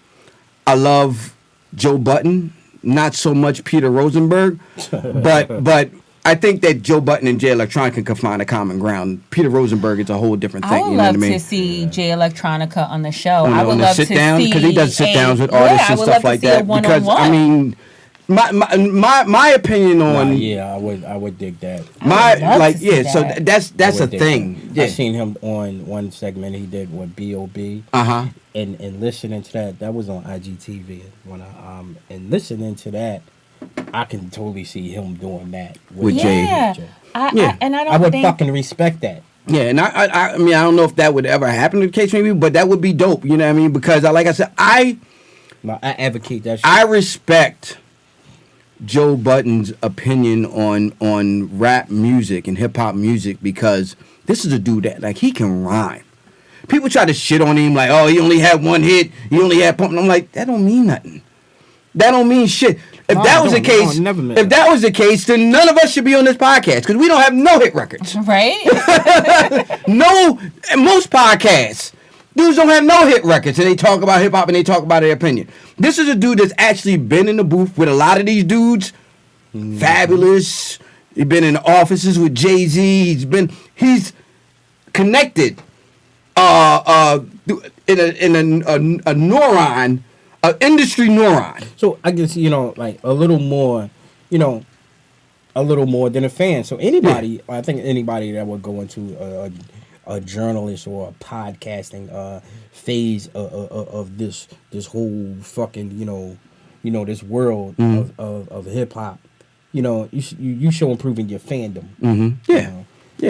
I love Joe Budden. Not so much Peter Rosenberg, but I think that Joe Budden and Jay Electronica can find a common ground. Peter Rosenberg is a whole different thing. I would you know love what I mean? To see Jay Electronica on the show. I would love to see because he does sit downs with artists and stuff like that. Because I mean, my opinion on I would dig that. So that's a thing. I seen him on one segment he did with B.O.B. And listening to that was on IGTV. And listening to that, I can totally see him doing that with Jay. I would fucking respect that. Yeah, and I mean, I don't know if that would ever happen in the case maybe, but that would be dope. You know what I mean? Because like I said, I advocate that shit. I respect Joe Budden's opinion on rap music and hip hop music because this is a dude that like he can rhyme. People try to shit on him like, oh, he only had one hit, he only had pump. And I'm like, that don't mean nothing. That don't mean shit. If that was the case, then none of us should be on this podcast because we don't have no hit records. Right? No, most podcasts, dudes don't have no hit records and they talk about hip hop and they talk about their opinion. This is a dude that's actually been in the booth with a lot of these dudes. Fabulous. He's been in offices with Jay-Z. He's connected in a neuron. An industry neuron. So I guess like a little more than a fan. So anybody, I think anybody that would go into a journalist or a podcasting phase of this whole fucking this world of hip hop, you show improving your fandom. Mm-hmm. Yeah,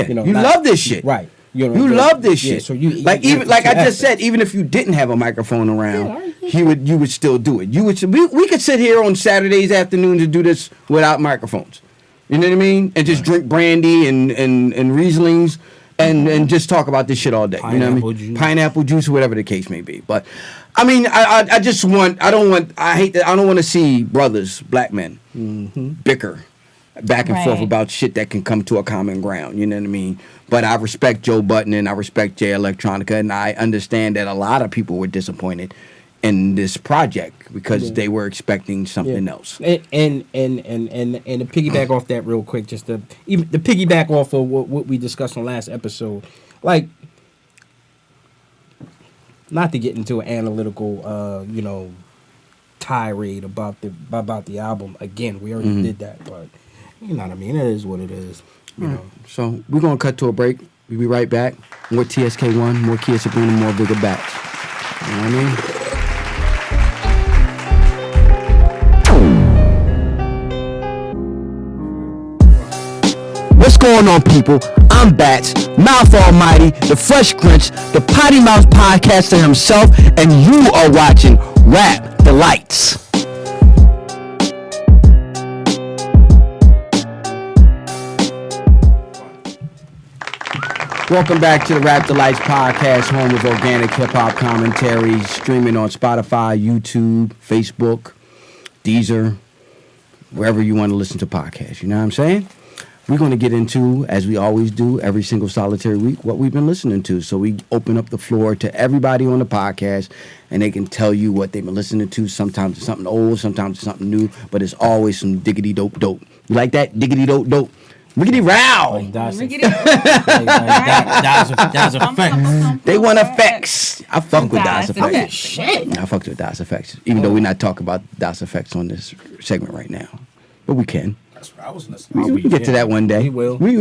you love this shit, right? You love this shit. So you even like I just said, even if you didn't have a microphone around, you would still do it. We could sit here on Saturdays afternoons and do this without microphones. You know what I mean? And just drink brandy and Rieslings and just talk about this shit all day. You know what I mean? Juice. Pineapple juice, whatever the case may be. But I mean, I don't want to see brothers, black men, bicker back and forth about shit that can come to a common ground. You know what I mean? But I respect Joe Budden and I respect Jay Electronica, and I understand that a lot of people were disappointed in this project because they were expecting something else. And to piggyback off that real quick, just to piggyback off of what we discussed on last episode, like, not to get into an analytical, tirade about the album again. We already did that, but you know what I mean. It is what it is. You know. So we're gonna cut to a break. We'll be right back. More TSK1, more Kia Sabrina, more bigger bats. You know what I mean? What's going on, people? I'm Bats, Mouth Almighty, the Fresh Grinch, the Potty Mouth podcaster himself, and you are watching Rap Delites. Welcome back to the Rap Delites podcast, home of organic hip-hop commentary, streaming on Spotify, YouTube, Facebook, Deezer, wherever you want to listen to podcasts. You know what I'm saying? We're going to get into, as we always do, every single solitary week, what we've been listening to. So we open up the floor to everybody on the podcast, and they can tell you what they've been listening to. Sometimes it's something old, sometimes it's something new, but it's always some diggity dope. You like that? Diggity dope. Riggedy row. That's effects. They want effects. I fuck with DOS effects. Shit. I fucked with DOS effects, even though we're not talking about DOS effects on this segment right now, but we can. That's what I was listening to. We can get to that one day. We will. We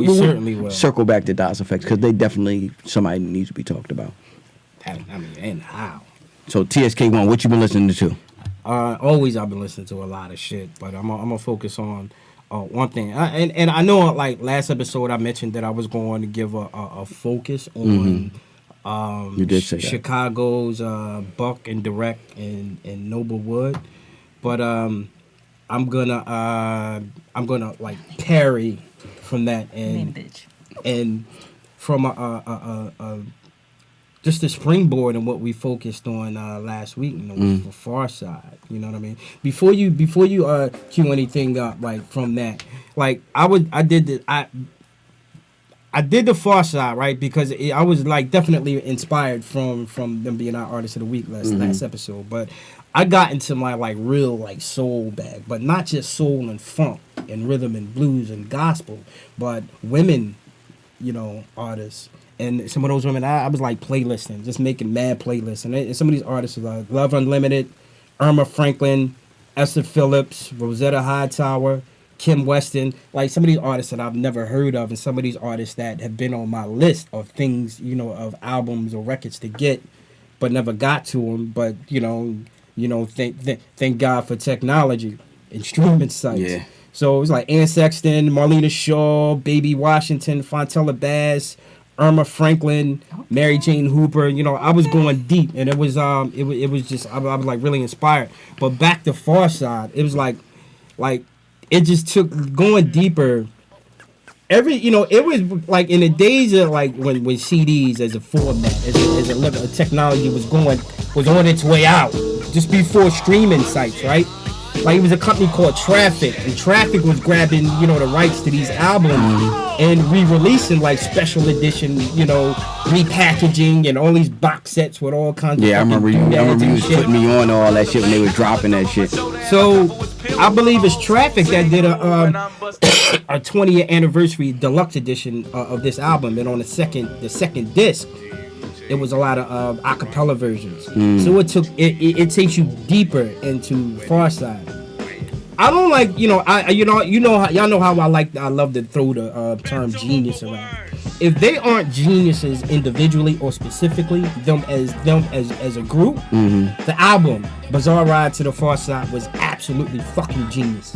certainly will. Circle back to DOS effects because they definitely somebody needs to be talked about. I mean, and how? So TSK1, what you been listening to? Always I've been listening to a lot of shit, but I'm gonna focus on one thing. And I know, like last episode, I mentioned that I was going to give a focus on You did say that. Chicago's Buck and Direct and Noblewood, but I'm gonna like parry from that and from a just the springboard and what we focused on last week, was the Far Side. You know what I mean? Before you cue anything up, like from that, like I did the Far Side, right, because I was like definitely inspired from them being our artist of the week last episode, but I got into my like real like soul bag, but not just soul and funk and rhythm and blues and gospel, but women, artists. And some of those women, I was like playlisting, just making mad playlists. And some of these artists are like Love Unlimited, Irma Franklin, Esther Phillips, Rosetta Hightower, Kim Weston. Like some of these artists that I've never heard of, and some of these artists that have been on my list of things, of albums or records to get, but never got to them. But thank God for technology and streaming sites. Yeah. So it was like Ann Sexton, Marlena Shaw, Baby Washington, Fontella Bass, Irma Franklin, Mary Jane Hooper. You know, I was going deep, and it was just I was like really inspired. But back to Far Side, it was like it just took going deeper. It was like in the days of like when CDs as a format, as a technology was on its way out, just before streaming sites, right? Like it was a company called Traffic, and Traffic was grabbing, the rights to these albums and re-releasing like special edition, repackaging and all these box sets with all kinds of I remember you was putting me on all that shit when they were dropping that shit. So I believe it's Traffic that did a 20th anniversary deluxe edition of this album, and on the second disc, it was a lot of acapella versions. So it takes you deeper into Far Side. I don't like, y'all know how I love to throw the term genius around. If they aren't geniuses individually or specifically, them as a group, the album Bizarre Ride to the Far Side was absolutely fucking genius.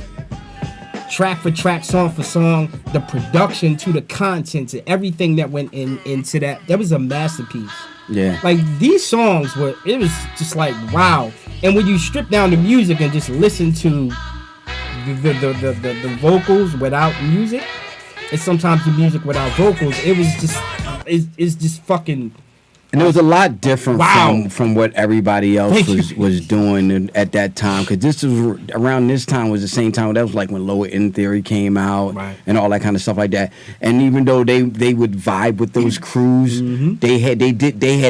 Track for track, song for song, the production to the content, to everything that went into that was a masterpiece. Yeah. Like these songs it was just like wow. And when you strip down the music and just listen to the vocals without music, and sometimes the music without vocals, it's just fucking. And it was a lot different Wow. from what everybody else was doing at that time. Because this was around this time was the same time that was like when Lower End Theory came out, Right. and all that kind of stuff like that. And even though they would vibe with those crews, they had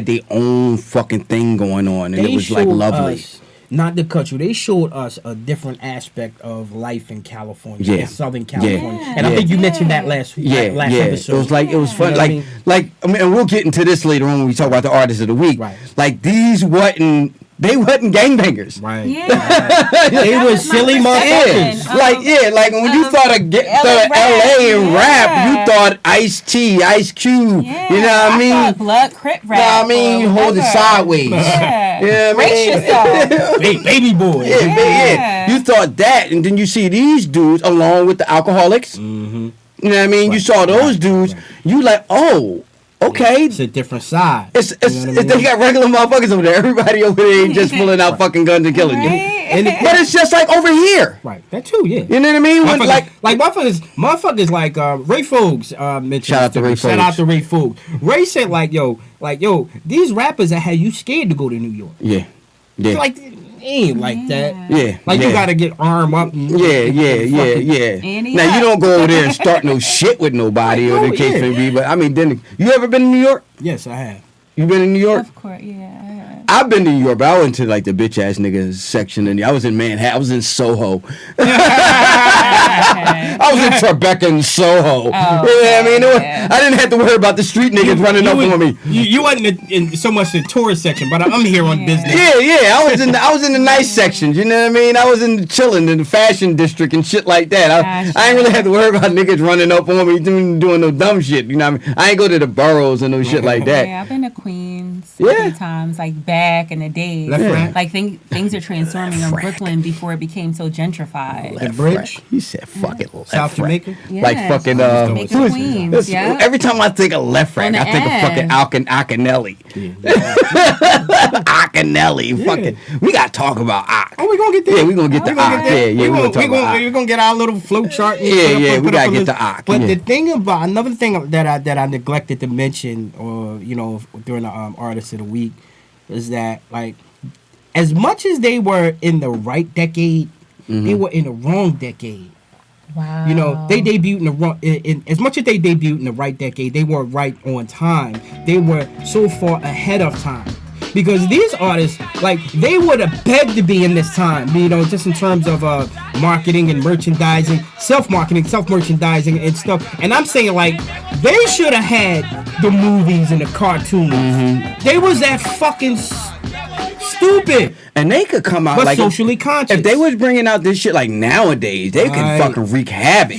their own fucking thing going on, and it was like showed lovely. us, not to cut you, they showed us a different aspect of life in California, Yeah. in Southern California. Yeah. And I Yeah. think you mentioned that last episode. It was fun. You know what I mean? And we'll get into this later on when we talk about the artists of the week. Right. Like these wasn't gangbangers. Right. Yeah. They were silly motherfuckers. Like when you thought of LA and rap, you thought Ice-T, Ice Cube. Yeah. You know what I mean? thought Blood Crip rap. You know what I mean? or Hold it whatever. sideways. Yeah. Yeah, Brace yourself. Baby boy. Yeah. You thought that, and then you see these dudes along with the alcoholics. You know what I mean? You saw those dudes. You like, oh, okay. It's a different side. It's You know what I mean? they got regular motherfuckers over there. Everybody over there ain't just pulling out fucking guns and killing you. Right? But it's just like over here. Right. That too, yeah. You know what I mean? When, motherfuckers like Ray Fogues mentioned. Shout out to Ray Shout Fogues. out to Ray Fogues. Ray said yo, these rappers that had you scared to go to New York. Yeah. Yeah. Like it ain't like that. Yeah. Like yeah. you gotta get arm up. And, Yeah. Andy Now you up. don't go over there and start no shit with nobody or the case may be. But I mean, then you ever been to New York? Yes, I have. You been in New York? Of course, yeah. I've been to New York, but I went to like the bitch ass niggas section, and I was in Manhattan. I was in Soho. I was in Tribeca and Soho. You know what I mean? I didn't have to worry about the street niggas running up on me. You wasn't in so much the tourist section, but I'm here on business. Yeah. I was in the nice sections. You know what I mean? I was in the chilling in the fashion district and shit like that. I ain't really had to worry about niggas running up on me doing no dumb shit. You know what I mean? I ain't go to the boroughs and no shit like that. Yeah, I've been to Queens Yeah. a few times, like back in the days. Left Front? Like things are transforming in Brooklyn before it became so gentrified. The bridge? He said, "Fuck it, left South rack." Jamaica? Like Yes. fucking Jamaica, who is- Queens, this- yeah. Every time I think of left rack, On the I think of fucking Akinelli. Akinelli, fucking. We gotta talk about Ak. Oh, we gonna get there. Yeah, we gonna get to Ak. Yeah, we gonna talk about Ak. We're gonna get our little flow chart. And Yeah, put we up gotta a get list. to Ak. But yeah. the thing about another thing that I neglected to mention, or during the artist of the week, is that like as much as they were in the right decade, they were in the wrong decade. Wow. You know, they debuted in the wrong. As much as they debuted in the right decade, they were right on time. They were so far ahead of time. Because these artists, like, they would have begged to be in this time, just in terms of marketing and merchandising, self-marketing, self-merchandising and stuff. And I'm saying, like, they should have had the movies and the cartoons. They was that fucking stupid, And they could come out but like socially conscious. if they was bringing out this shit like nowadays, they could Right. fucking wreak havoc.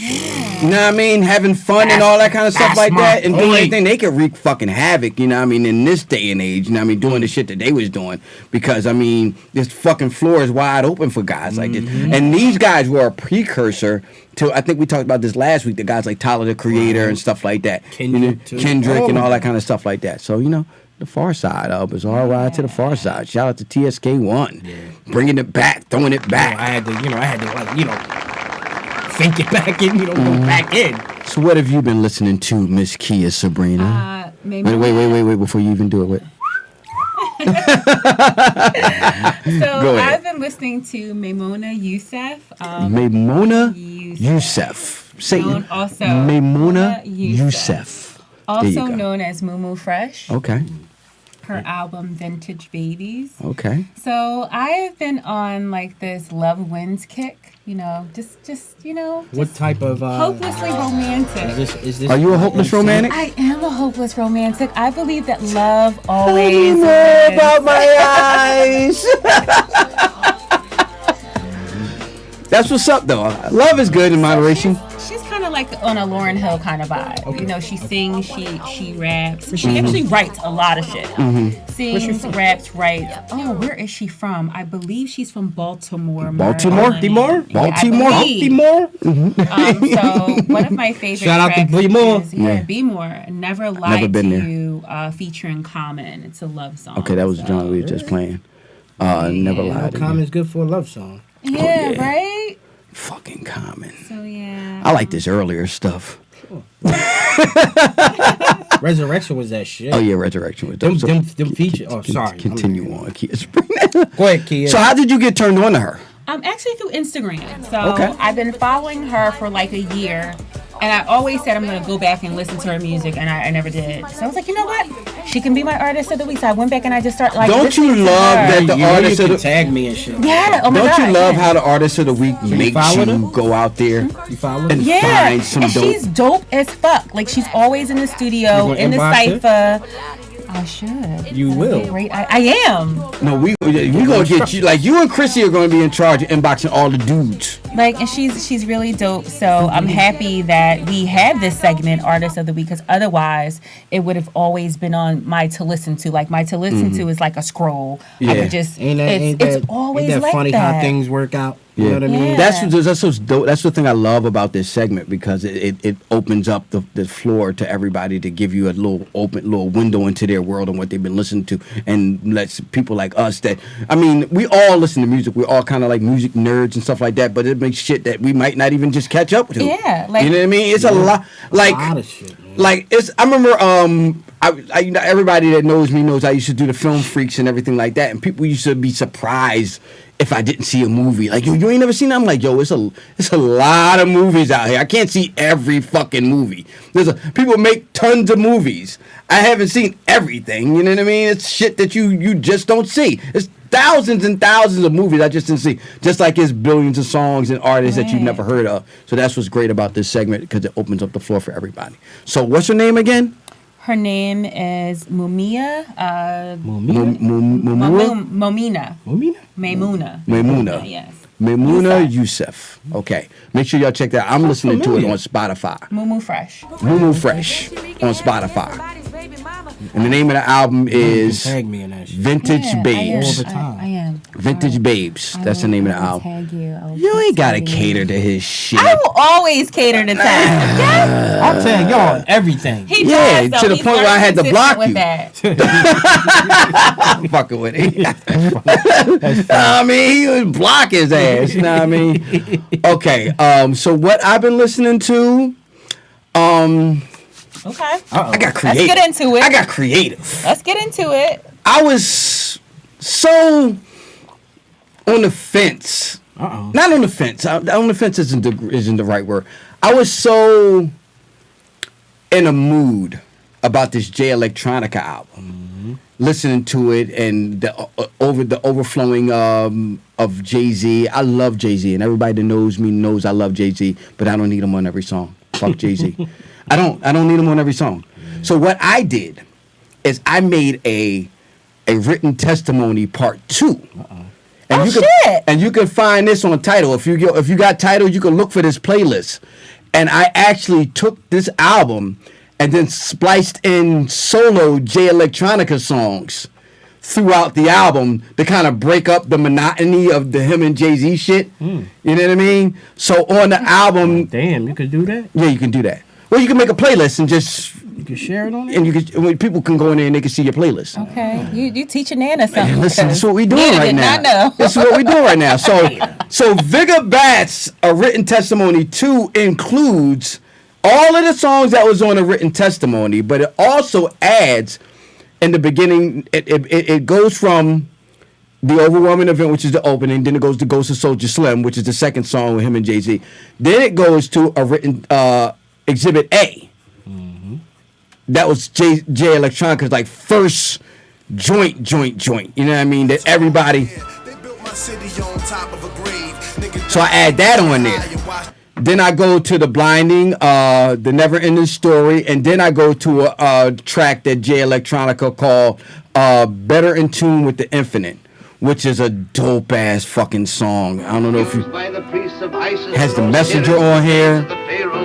You know what I mean? Having fun and all that kind of stuff like that, and doing anything, they could wreak fucking havoc. You know what I mean? In this day and age, you know what I mean? Doing the shit that they was doing, because I mean, this fucking floor is wide open for guys like this, and these guys were a precursor to. I think we talked about this last week. The guys like Tyler the Creator and stuff like that, Kendrick and all that kind of stuff like that. So you know. The Far Side up is all right to the Far Side. Shout out to TSK1, bringing it back, throwing it back. I had to think it back in, go back in. So what have you been listening to, Miss Kia Sabrina? Wait, before you even do it. Wait. So I've been listening to Maimona Youssef. Maimona Youssef. Say it. Also Maimona Youssef. Also known as Mumu Fresh. Okay. Her album Vintage Babies. Okay. So I've been on like this Love Wins kick, just What type of hopelessly romantic. Is this Are you a hopeless romantic? I am a hopeless romantic. I believe that love always Tell me more about my eyes. That's what's up though. Love is good in moderation. She's kind of like on a Lauryn Hill kind of vibe. Okay. She sings, she raps. She actually writes a lot of shit. Sings, raps, writes. Oh, where is she from? I believe she's from Baltimore. Baltimore? Baltimore? Baltimore? So one of my favorite Shout out to tracks B-More. is B-More. Never Lied to You, featuring Common. It's a love song. Okay, that was the John we were just playing. Never Lied to You. Common's good for a love song. Yeah, right? Fucking Common. So yeah. I like this earlier stuff. Sure. Resurrection was that shit. Oh yeah, Resurrection was dope. Them features. Oh, sorry. Continue on, Kia. Go ahead, Kia. So how did you get turned on to her? Actually through Instagram. So Okay. I've been following her for like a year, and I always said I'm going to go back and listen to her music, and I never did. So I was like, you know what? She can be my artist of the week. So I went back and I just started like. Don't you love that the artist you of can the tag me and shit? Yeah. Oh my Don't God, you love yeah. how the artist of the week makes follow you them? go out there You follow? and Yeah, find some and dope? she's dope as fuck. Like she's always in the studio, You in the gonna inbox cipher. I should. You will. Great. I am. No, we gonna get you. Like you and Chrissy are gonna be in charge of inboxing all the dudes. Like, and she's really dope. So I'm happy that we have this segment, Artist of the Week, because otherwise it would have always been on my to listen to. Like my to listen to is like a scroll. Yeah. I could just Ain't always that like funny that. how things work out? You Yeah. know what I mean? Yeah. That's what's dope. That's the thing I love about this segment, because it opens up the floor to everybody to give you a little window into their world and what they've been listening to, and lets people like us that, I mean, we all listen to music. We're all kind of like music nerds and stuff like that, but it makes shit that we might not even just catch up to. Yeah, like, you know what I mean? It's a lot. Like, a lot of shit, man. like I remember I everybody that knows me knows I used to do the Film Freaks and everything like that, and people used to be surprised if I didn't see a movie. Like, you ain't never seen that? I'm like, yo, it's a lot of movies out here. I can't see every fucking movie. People make tons of movies. I haven't seen everything. You know what I mean? It's shit that you just don't see. It's thousands and thousands of movies I just didn't see. Just like it's billions of songs and artists that you've never heard of. So that's what's great about this segment, because it opens up the floor for everybody. So what's her name again? Her name is Mumia. Momina? Momina. Mumina? Maimuna. Yes. Maimuna Youssef. Okay. Make sure y'all check that out. I'm listening to it on Spotify. Mumu Fresh. Mumu Fresh on Spotify. And the name of the album is Tag me in that shit. Vintage Yeah, Babes. All the time. I am. Vintage Babes. That's the name of the I will album. tag you. I will You ain't gotta tag you. cater to his shit. I will always cater to time. Yes. I'll tag y'all everything. He Yeah, does, though. to the He's point where I had to consistent block with you. that. I'm fucking with it. I mean, he would block his ass. You know what I mean? Okay. So what I've been listening to, Okay. I got creative. Let's get into it. I got creative. Let's get into it. I was so on the fence. Not on the fence. On the fence isn't the right word. I was so in a mood about this Electronica album, listening to it, and the overflowing of Jay-Z. I love Jay-Z, and everybody that knows me knows I love Jay-Z, but I don't need him on every song. Fuck Jay-Z. I don't need him on every song. So what I did is I made a written testimony part 2. And shit. And you can find this on Tidal. If you got Tidal, you can look for this playlist. And I actually took this album and then spliced in solo Jay Electronica songs throughout the album to kind of break up the monotony of the him and Jay-Z shit. You know what I mean? So on the album... Damn, you could do that? Yeah, you can do that. Well, you can make a playlist and just... You can share it on it? And you can, people can go in there and they can see your playlist. Okay, you teaching Nana something. Listen, this is what we're doing right now. I know. This is what we're doing right now. So Vigor Bats, A Written Testimony 2 includes all of the songs that was on A Written Testimony, but it also adds, in the beginning, it goes from The Overwhelming Event, which is the opening, then it goes to Ghost of Soulja Slim, which is the second song with him and Jay-Z. Then it goes to A Written Exhibit A. That was Jay Electronica's like first joint. You know what I mean? That everybody. So I add that on there. Then I go to The Blinding, The Never Ending Story, and then I go to a track that Jay Electronica called Better in Tune with the Infinite, which is a dope ass fucking song. I don't know if you has the Messenger on here.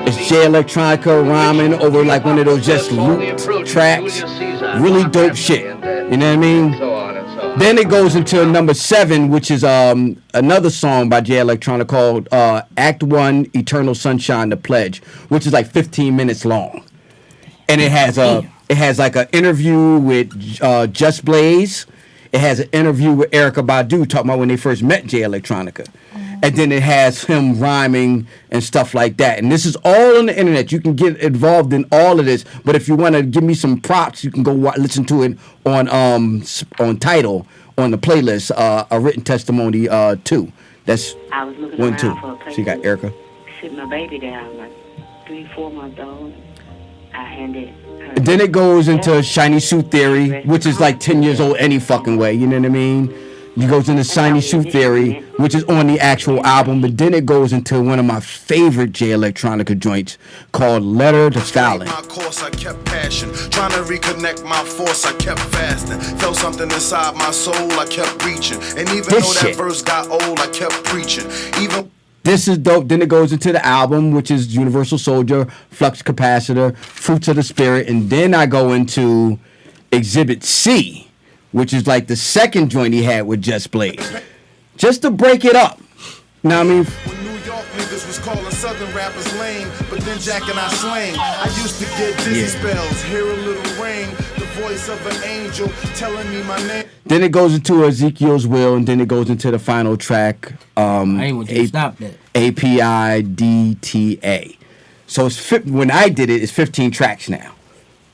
It's Jay Electronica rhyming over like one of those just looped tracks. Really dope shit. You know what I mean? Then it goes into number 7, which is another song by Jay Electronica called Act 1, Eternal Sunshine, The Pledge, which is like 15 minutes long. And it has like an interview with Just Blaze. It has an interview with Erykah Badu talking about when they first met Jay Electronica. And then it has him rhyming and stuff like that. And this is all on the internet. You can get involved in all of this. But if you want to give me some props, you can go listen to it on Tidal, on the playlist, A Written Testimony 2. That's 1, 2. So you got Erykah. Sit my baby down, like 3-4 months old. I handed her. And then it goes into Shiny Suit Theory, which is like 10 years old any fucking way. You know what I mean? It goes into Shiny Suit Theory, which is on the actual album, but then it goes into one of my favorite Jay Electronica joints called Letter to Stalin. My course, I kept passion, trying to reconnect my force. I kept fasting, felt something inside my soul. I kept reaching, and even though that verse got old, I kept preaching. This is dope. Then it goes into the album, which is Universal Soldier, Flux Capacitor, Fruits of the Spirit, and then I go into Exhibit C, which is like the second joint he had with Just Blaze. Just to break it up. Now I mean, when New York niggas was calling Southern rappers lame, but then Jack and I slang. I used to get dizzy spells, hear a little rain, the voice of an angel telling me my name. Then it goes into Ezekiel's Will, and then it goes into the final track. I ain't want you to stop that. APIDTA. So it's when I did it, it's 15 tracks now.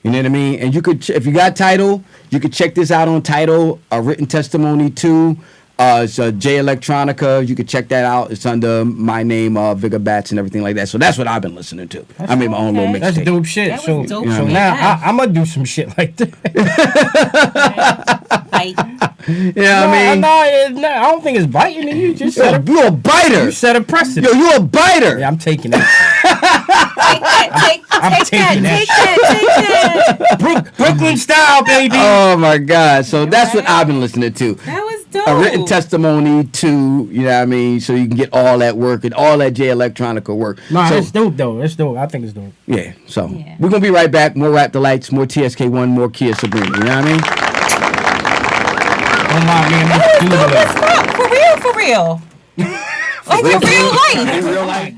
You know what I mean? And you could, if you got Tidal, you could check this out on Tidal. A Written Testimony 2. It's Jay Electronica. You could check that out. It's under my name, Vigor Bats, and everything like that. So that's what I've been listening to. I made my own little mixtape. That's dope shit. That so was dope so shit. now I'm gonna do some shit like that. Yeah, I mean, I don't think it's biting. You just said you're a biter. You set a precedent. Yo, you a biter. Yeah, I'm taking that. Take that. Brooklyn style, baby. Oh my God! So that's what I've been listening to. That was dope. A Written Testimony 2. You know what I mean? So you can get all that work and all that Jay Electronica work. No, so, it's dope though. It's dope. I think it's dope. Yeah. So we're gonna be right back. More Rap Delites, more TSK1, more Kia Sabrina. You know what I mean? Don't mind me. For real. Like in real life. In real life.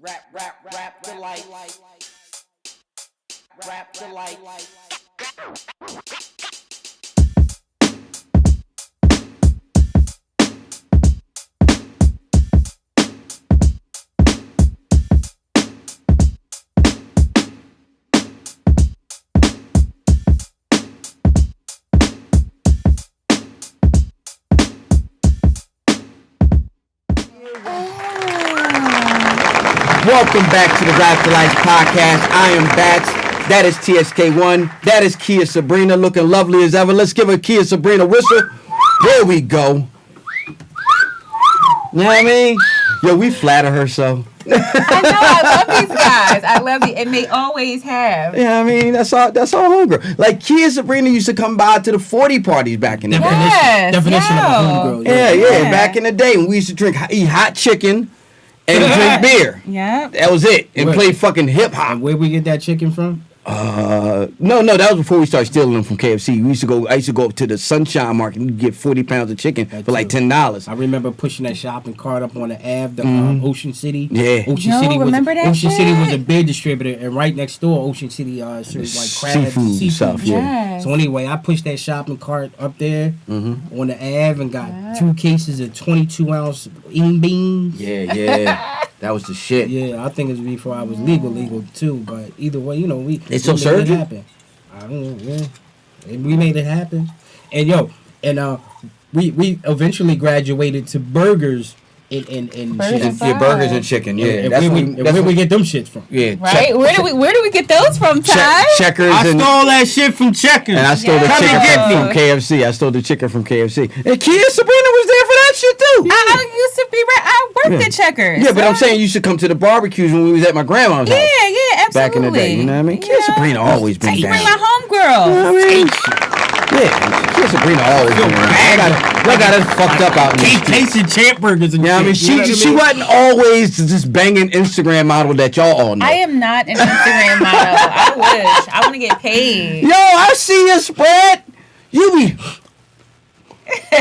Rap Delites. Rap Delites. Welcome back to the Rap Delites podcast. I am Bats. That is TSK1. That is Kia Sabrina, looking lovely as ever. Let's give a Kia Sabrina whistle. There we go. You know what I mean? Yo, we flatter her so. I know. I love these guys. I love it, and they always have. Yeah, I mean that's our homegirl. Like Kia Sabrina used to come by to the 40 parties back in the day. Yes, Definition of a homegirl. Yeah, back in the day when we used to eat hot chicken and drink beer. Yeah. That was it. And Where- play fucking hip hop. And where we get that chicken from? No, that was before we started stealing them from KFC. I used to go up to the Sunshine Market and get 40 pounds of chicken That for like too. $10. I remember pushing that shopping cart up on the Ave, the Ocean City. Yeah. Ocean Yo, City remember that Ocean City was a shit? beer distributor, and right next door, Ocean City served like crab Seafood stuff, yeah. Yes. So anyway, I pushed that shopping cart up there on the Ave and got 2 cases of 22-ounce beans. Yeah. That was the shit. Yeah, I think it was before I was legal too. But either way, you know, we still we serve made you? it happen. I don't know, yeah. And we made it happen. And we eventually graduated to burgers and Burgers shit. and Yeah, burgers and chicken. Yeah, And that's where we get them shits from. Yeah, Right? Where do we get those from, Ty? Checkers I and stole that shit from Checkers. I stole the Come chicken and get from me. KFC. I stole the chicken from KFC. And Kia Sabrina was there for that shit too. I used to be right. I worked at Checkers. Yeah, but I'm saying you should come to the barbecues when we was at my grandma's house. Yeah, absolutely. Back in the day, you know what I mean? Kia Sabrina always been You down. bring my homegirl. You know what I mean? Yeah, Kia Sabrina always been down. I got us fucked up out in the street. Tasting champ burgers and Yeah, I mean, shit. she wasn't always just banging Instagram model that y'all all know. I am not an Instagram model. I wish. I want to get paid. Yo, I see your spread. You be. You know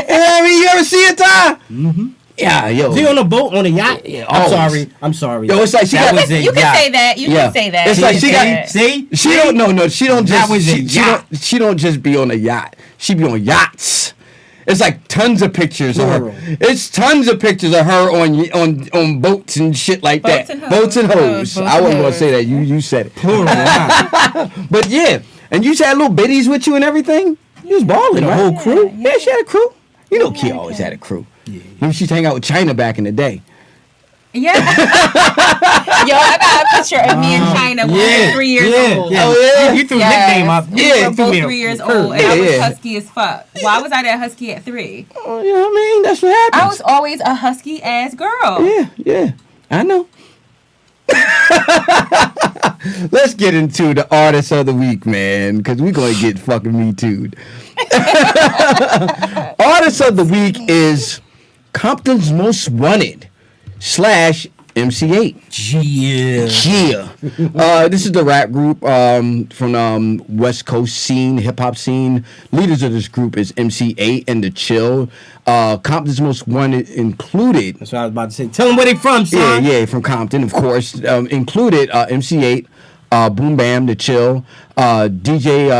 what I mean? You ever see it, Ty? Mm-hmm. Yeah, yo. Is he on a boat, on a yacht? Yeah, I'm sorry. Yo, it's like she got. was a You can yacht. say that. You Yeah. can say that. It's You like can she say got- that. See? She don't. No, she don't That just. was a yacht. She don't just be on a yacht. She be on yachts. It's like tons of pictures of Plural. her. It's tons of pictures of her on boats and shit like Boats that. and hoes. Boats and hoes. Boats I and wasn't gonna hoes. say that. You said it. Plural. But yeah, and you had little biddies with you and everything. You was balling, The right? whole crew? Yeah, she had a crew. You know, Kia always had a crew. Maybe she'd hang out with China back in the day. Yeah. Yo, I got a picture of me in China when I was 3 years old. Yeah. Oh, yeah? You threw Yes. nickname up. We Yeah, were both 3 years old, and I was husky as fuck. Why was I that husky at 3? Oh, you know what I mean? That's what happens. I was always a husky ass girl. Yeah. I know. Let's get into the artist of the week, man, because we're going to get fucking Me Too'd. Artist of the week is Comptons Most Wanted / MC8. Yeah. This is the rap group from West Coast scene, hip hop scene. Leaders of this group is MC8 and The Chill. Compton's Most Wanted included. That's what I was about to say. Tell them where they from, son. Yeah, from Compton, of course. Included MC8, Boom Bam, The Chill, DJ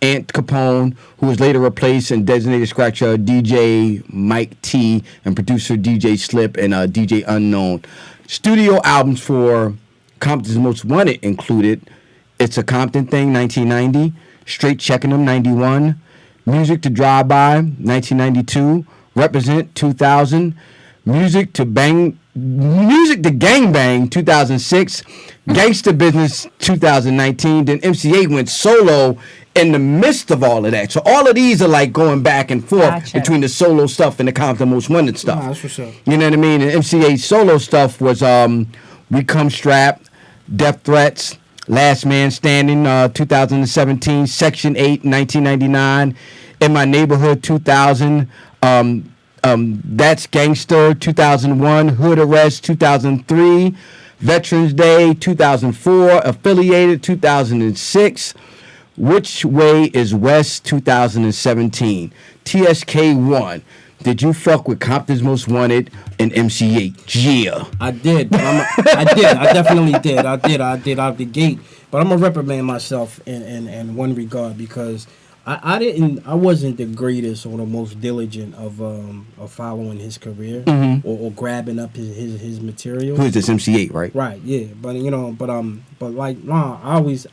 Ant Capone, who was later replaced and designated scratcher DJ Mike T, and producer DJ Slip and DJ Unknown. Studio albums for Compton's Most Wanted included It's a Compton Thing, 1990, Straight Checking Them, 91, Music to Drive By, 1992, Represent, 2000, Music to Gang Bang, 2006, Gangsta Business, 2019. Then MC8 went solo in the midst of all of that. So all of these are like going back and forth Gotcha. between the solo stuff and the Compton Most Wanted stuff. Nah, that's what's up. You know what I mean? And MC8's solo stuff was We Come Strapped, Death Threats, Last Man Standing, 2017, Section 8, 1999, In My Neighborhood, 2000, That's Gangster, 2001, Hood Arrest, 2003, Veterans Day, 2004, Affiliated, 2006, Which Way is West, 2017, TSK1. Did you fuck with Compton's Most Wanted and MC8? Yeah. I did. But I definitely did. I did out the gate. But I'm gonna reprimand myself in one regard because I wasn't the greatest or the most diligent of following his career or grabbing up his material. Who is this? MC8, right? Right, yeah, but I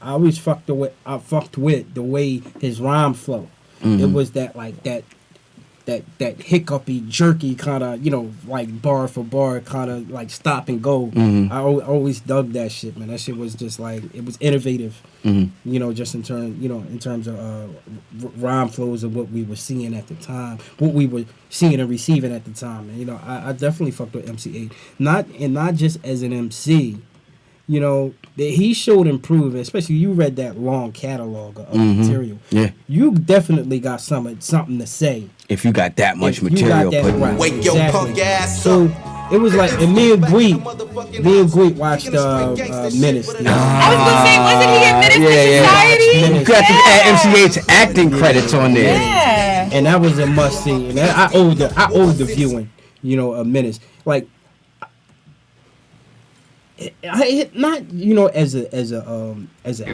always fucked with the way his rhyme flow. It was that hiccupy, jerky kind of, like bar for bar kind of like stop and go. I always dug that shit, man. That shit was just like, it was innovative. Just in terms of rhyme flows of what we were seeing at the time, what we were seeing and receiving at the time. And I definitely fucked with MC8, not just as an MC. That he showed improvement, especially you read that long catalog of material. Yeah. You definitely got something to say. If you got that much If you material got that put in. right. Wake your Exactly. punk ass So It was like, and me and Gweet watched Menace. I was gonna say, wasn't he in Menace to Society? You got the MCA's acting credits on there. Yeah. And that was a must see. And I owed the viewing, of Menace. Like, not as an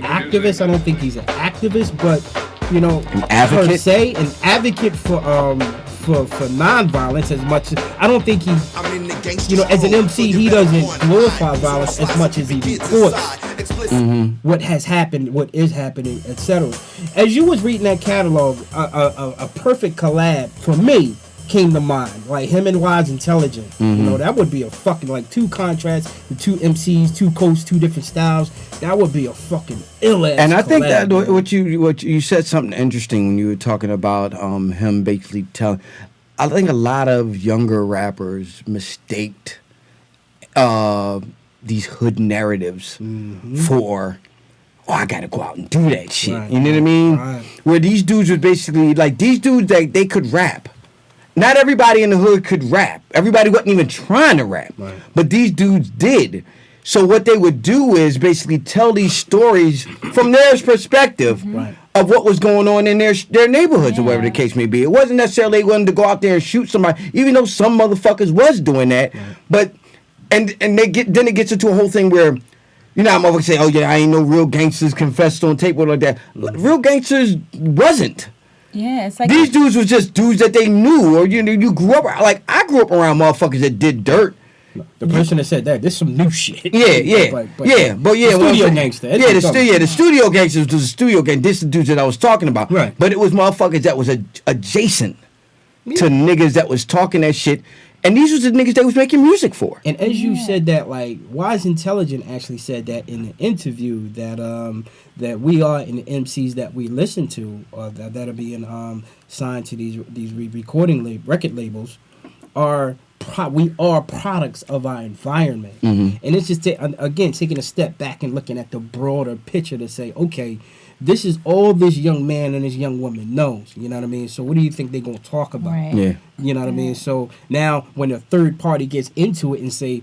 activist. I don't think he's an activist, but an advocate. Per se, an advocate for nonviolence as much as I don't think he, as an MC, he doesn't glorify violence as much as he reports what has happened, what is happening, etc. As you was reading that catalog, a perfect collab for me came to mind, like him and Wise Intelligent. That would be a fucking, like, two contrasts, the two MCs, two coasts, two different styles. That would be a fucking ill ass. And I think collab, that what you said something interesting when you were talking about him basically telling. I think a lot of younger rappers mistaked these hood narratives for, I gotta go out and do that shit. Right. You know what I mean? Right. Where these dudes was basically like, these dudes, they could rap. Not everybody in the hood could rap. Everybody wasn't even trying to rap. Right. But these dudes did. So what they would do is basically tell these stories from their perspective of what was going on in their neighborhoods or whatever the case may be. It wasn't necessarily they wanted to go out there and shoot somebody, even though some motherfuckers was doing that. Right. But then it gets into a whole thing where, I'm motherfuckers say, oh yeah, I ain't no real gangsters confessed on tape or like that. Real gangsters wasn't. Yeah, it's like these dudes was just dudes that they knew, or you grew up like I grew up around motherfuckers that did dirt. The person that said that, this some new shit. Yeah. But Studio gangster. The studio gangsters was the studio gang. This is the dudes that I was talking about. Right. But it was motherfuckers that was adjacent to niggas that was talking that shit. And these was the niggas they was making music for. And as you said that, like, Wise Intelligent actually said that in the interview that we are in the MCs that we listen to, or that are being signed to these record labels, we are products of our environment. And it's just again taking a step back and looking at the broader picture to say, okay, this is all this young man and this young woman knows. You know what I mean? So what do you think they're going to talk about? Right. Yeah. You know what I mean? So now when a third party gets into it and say,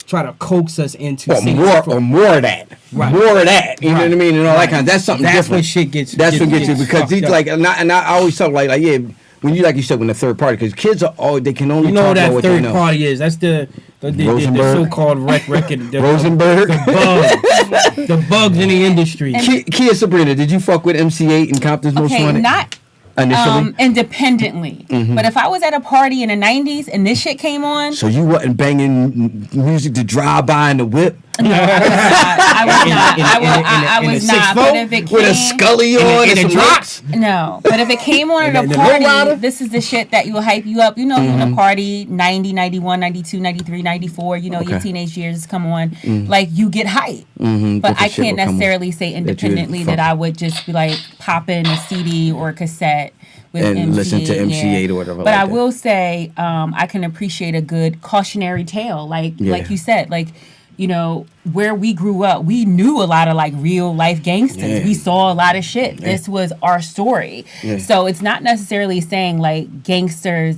try to coax us into more of that. Right. More of that. You know what I mean? And all that kind of, that's something that's different. When shit gets That's what gets you, because these like, and I always talk like when you, like you said, when the third party, because kids are all, they can only talk about what they know. You know what that third party is. That's the so-called record. Rosenberg. The bugs in the industry. Kia Sabrina, did you fuck with MC8 and Comptons Most Wanted? Not initially? Independently. But if I was at a party in the 90s and this shit came on. So you wasn't banging music to drive by in the whip? No, I was not. But if it came with a Scully on and some rocks? No. But if it came on at a party, this is the shit that will hype you up. You know, you in a party, 90, 91, 92, 93, 94, your teenage years come on. Like, you get hype. But I can't necessarily say independently that I would just be like popping a CD or a cassette with and MC8, listen to MC8 or whatever. But I will say, I can appreciate a good cautionary tale. Like you said, like, where we grew up, we knew a lot of like real life gangsters. Yeah. We saw a lot of shit. Yeah. This was our story. Yeah. So it's not necessarily saying like gangsters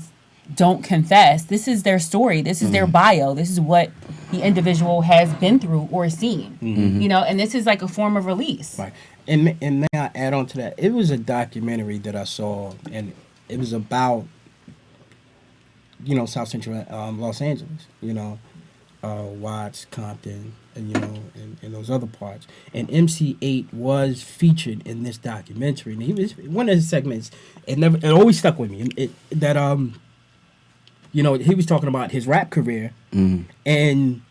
don't confess. This is their story. This is their bio. This is what the individual has been through or seen. And this is like a form of release. Right. And may I add on to that? It was a documentary that I saw, and it was about, South Central Los Angeles, Watts, Compton, and and those other parts. And MC8 was featured in this documentary, and he was one of his segments. It always stuck with me. He was talking about his rap career and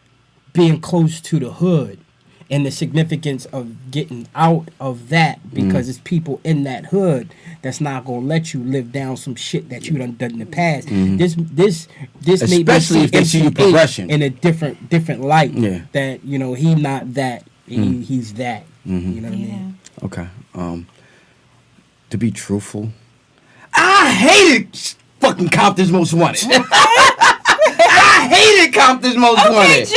being close to the hood and the significance of getting out of that, because it's people in that hood that's not gonna let you live down some shit that you done in the past. This especially if they see your progression in a different light. Yeah. That he not that, he's that. You know what I mean? Okay. To be truthful, I hated fucking Comptons Most Wanted. I hated Comptons Most Wanted.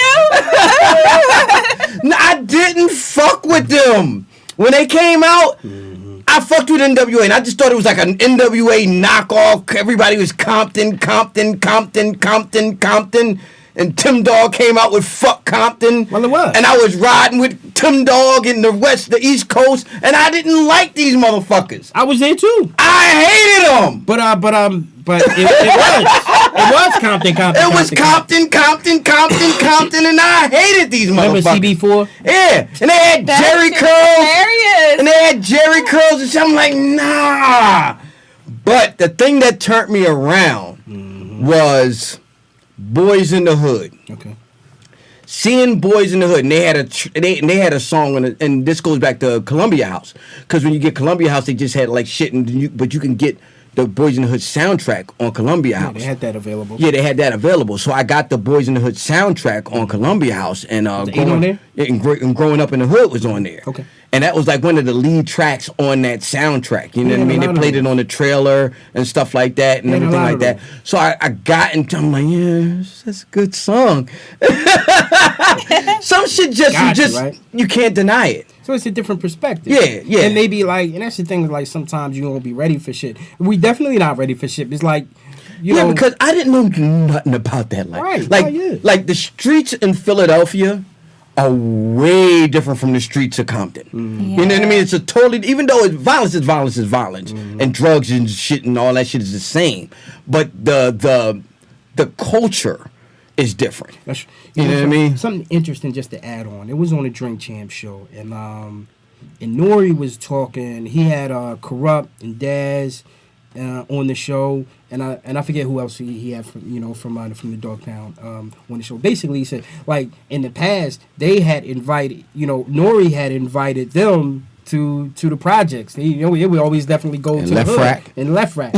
No, I didn't fuck with them when they came out. I fucked with NWA, and I just thought it was like an NWA knockoff. Everybody was Compton. And Tim Dog came out with Fuck Compton. Well, it was. And I was riding with Tim Dog in the East Coast, and I didn't like these motherfuckers. I was there too. I hated them. But it was Compton. It was Compton, and I hated these motherfuckers. Remember CB4? Yeah, and they had Jerry curls. Hilarious. And they had Jerry curls, and shit. I'm like, nah. But the thing that turned me around was Boys in the Hood. Okay. Seeing Boys in the Hood, and they had a song, and this goes back to Columbia House, because when you get Columbia House, they just had like shit, but you can get the Boys in the Hood soundtrack on Columbia House. Yeah, they had that available. Yeah, they had that available. So I got the Boys in the Hood soundtrack on Columbia House, and growing up in the hood was on there. Okay. And that was like one of the lead tracks on that soundtrack. You know what I mean? They played it on the trailer and stuff like that and everything like that. So I got into, I'm like, yeah, that's a good song. Some shit you can't deny it. So it's a different perspective. Yeah. And maybe and that's the thing, like sometimes you won't be ready for shit. We definitely not ready for shit. It's like, you know. Because I didn't know nothing about that. Right. Like the streets in Philadelphia are way different from the streets of Compton. Yeah. You know what I mean? It's a totally, even though violence is violence, and drugs and shit and all that shit is the same, but the culture is different. You know what I mean? Something interesting just to add on. It was on a Drink Champ show, and Nori was talking. He had Corrupt and Daz on the show, and I forget who else he had from the Dog Pound on the show. Basically, he said like in the past they had invited, Nori had invited them to the projects. It would always definitely go to the hood and left rack.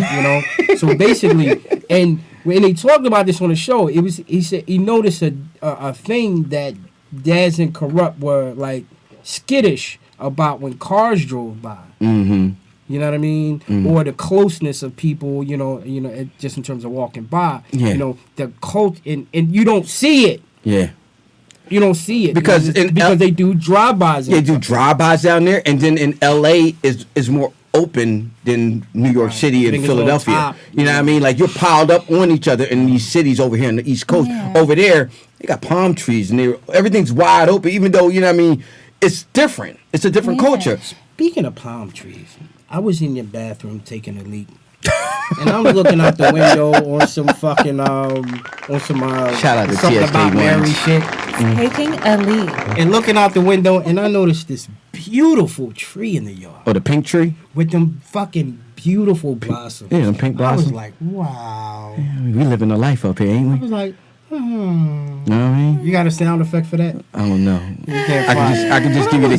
So basically, and when he talked about this on the show, he said he noticed a thing that Daz and Corrupt were like skittish about when cars drove by. Mm-hmm. You know what I mean? Mm-hmm. Or the closeness of people, just in terms of walking by. Yeah. The cult, and you don't see it. Yeah. You don't see it because they do drive-bys. They do drive-bys down there, and then in L.A. is more open than New York City and Philadelphia. You know what I mean? Like you're piled up on each other in these cities over here on the East Coast. Yeah. Over there, they got palm trees and everything's wide open. Even though it's different. It's a different culture. Speaking of palm trees, I was in your bathroom taking a leak. And I'm looking out the window on some fucking shout out to something TSK about Mary shit. Taking a leak. And looking out the window, and I noticed this beautiful tree in the yard. Oh, the pink tree? With them fucking beautiful blossoms. Yeah, them pink blossoms. I was like, wow. Yeah, we living a life up here, ain't we? I was like, Know what I mean? You got a sound effect for that? I don't know. I can just give you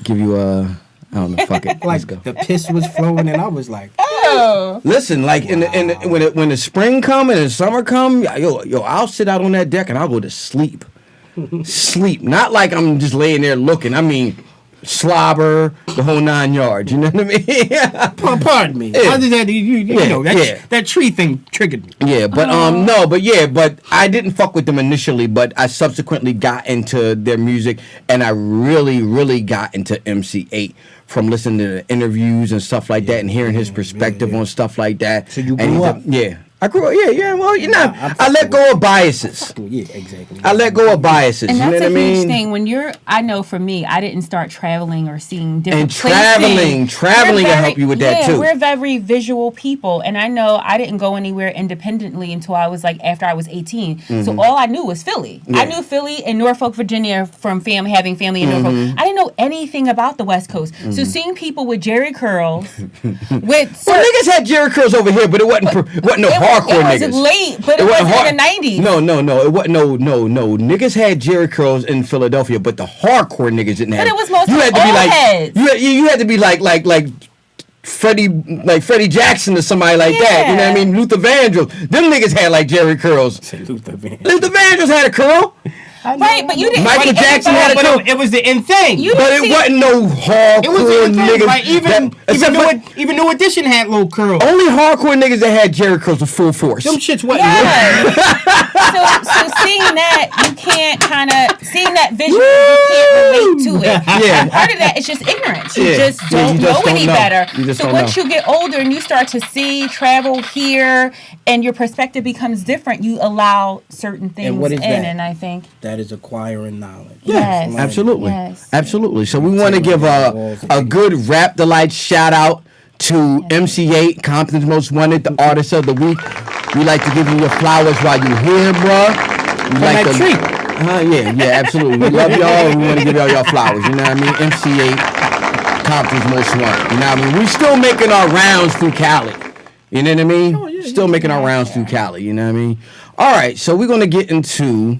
give you a. I don't know. Fuck it. Like the piss was flowing, and I was like, "Oh." Listen, like when the spring come and the summer come, yo, I'll sit out on that deck and I'll go to sleep. Sleep, not like I'm just laying there looking. I mean, slobber the whole 9 yards. You know what I mean? Pardon me. Yeah. Other than that tree thing triggered me. Yeah, but but I didn't fuck with them initially, but I subsequently got into their music, and I really, really got into MC Eiht from listening to the interviews and stuff like that, and hearing his perspective on stuff like that. So you grew up? Yeah. I grew up, yeah. Well, I let go of biases. Yeah, exactly. I let go of biases. And you that's know what I mean? Huge thing. When I know for me, I didn't start traveling or seeing different places. Traveling will help you with that too. We're very visual people, and I know I didn't go anywhere independently until I was after I was 18. Mm-hmm. So all I knew was Philly. Yeah. I knew Philly and Norfolk, Virginia from having family in Norfolk. I didn't know anything about the West Coast. Mm-hmm. So seeing people with Jerry curls, niggas had Jerry curls over here, but it wasn't no hardcore niggas. It was late, but it wasn't in the 90s. No. It wasn't no. Niggas had Jerry curls in Philadelphia, but the hardcore niggas didn't have. But it was mostly old heads. You had to be like Freddie Jackson or somebody like that. You know what I mean? Luther Vandross. Them niggas had like Jerry curls. Luther Vandross had a curl. Right, but you didn't. Michael Jackson had a curl. It was the in thing. But it wasn't no hardcore niggas. Like even New Edition had little curls. Only hardcore niggas that had Jerry curls with full force. Them shits wasn't. Yes. so seeing that, you can't seeing that visual, you can't relate to it. Yeah. Part of that is just ignorance. You Yeah. just Yeah, don't you just know don't any know. better. You just So don't once know. you get older and you start to see, travel, hear, and your perspective becomes different, you allow certain things what is in. that? And I think That is acquiring knowledge. Yes. Absolutely. Yes. Absolutely. So we want to give a good Rap Delights shout out to MC Eiht, Comptons Most Wanted, the artist of the week. We like to give you your flowers while you're here, bruh. We like that to, treat. yeah, absolutely. We love y'all. We want to give y'all flowers. You know what I mean? MC Eiht, Comptons Most Wanted. You know what I mean? We still making our rounds through Cali. You know what I mean? Still making our rounds through Cali. You know what I mean? All right. So we're gonna get into.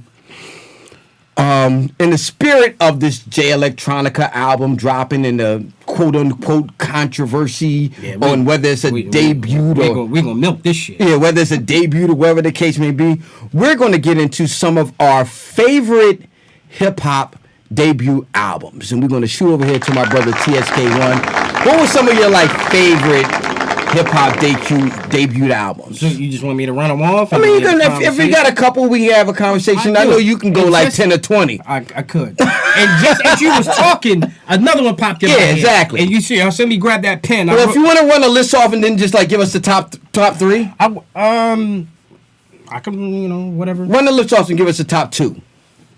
In the spirit of this Electronica album dropping in the quote unquote controversy on whether it's a debut or we're gonna milk this shit. yeah, whether it's a debut or whatever the case may be, we're gonna get into some of our favorite hip hop debut albums, and we're gonna shoot over here to my brother TSK1. What were some of your like favorite hip hop debut albums? So you just want me to run them off? I mean, you can, if we got a couple, we can have a conversation. I know you can go like 10 or 20. I could. And just as you was talking, another one popped in my head. Exactly. And you see, I'll simply grab that pen. Well, if you want to run a list off and then just like give us the top three, I can, whatever. Run the list off and give us the top two.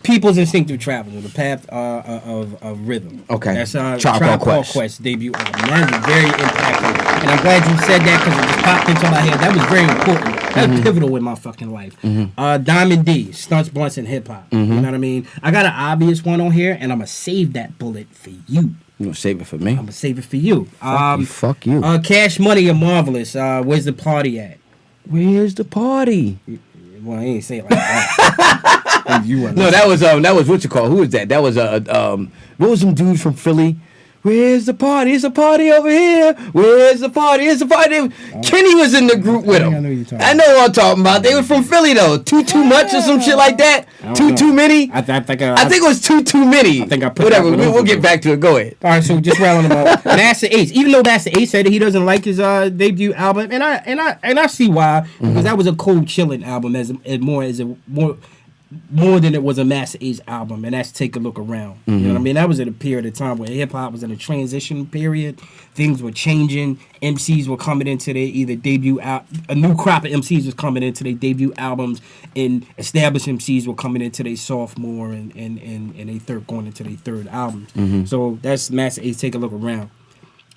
People's Instinctive Traveler, The Path of Rhythm. Okay. That's Tribe Called Quest debut album. That is very impactful. And I'm glad you said that because it just popped into my head. That was very important. That was pivotal in my fucking life. Diamond D, Stunts, Blunts, and Hip Hop. You know what I mean? I got an obvious one on here, and I'm going to save that bullet for you. You gonna save it for me? I'm going to save it for you. Fuck you. Cash Money and Marvelous. Where's the party at? Where's the party? Well, I ain't say it like that. No, that was what you call. Who was that? That was what was some dudes from Philly? Where's the party? It's a party over here. Where's the party? It's a party. Kenny was in the group with him. I know what I'm talking about. They were from Philly though. Too much or some shit like that. Too many. I think it was too many. I think I put whatever. We'll get back to it. Go ahead. All right, so just rounding them up. Master Ace. Even though Master Ace said that he doesn't like his debut album, and I see why, because that was a cold chilling album more than it was a Master Ace album, and that's Take a Look Around. You know what I mean? That was at a period of time where hip-hop was in a transition period. Things were changing. MCs were coming into their either debut a new crop of MCs was coming into their debut albums, and established MCs were coming into their sophomore and they going into their third albums. So that's Master Ace, Take a Look Around.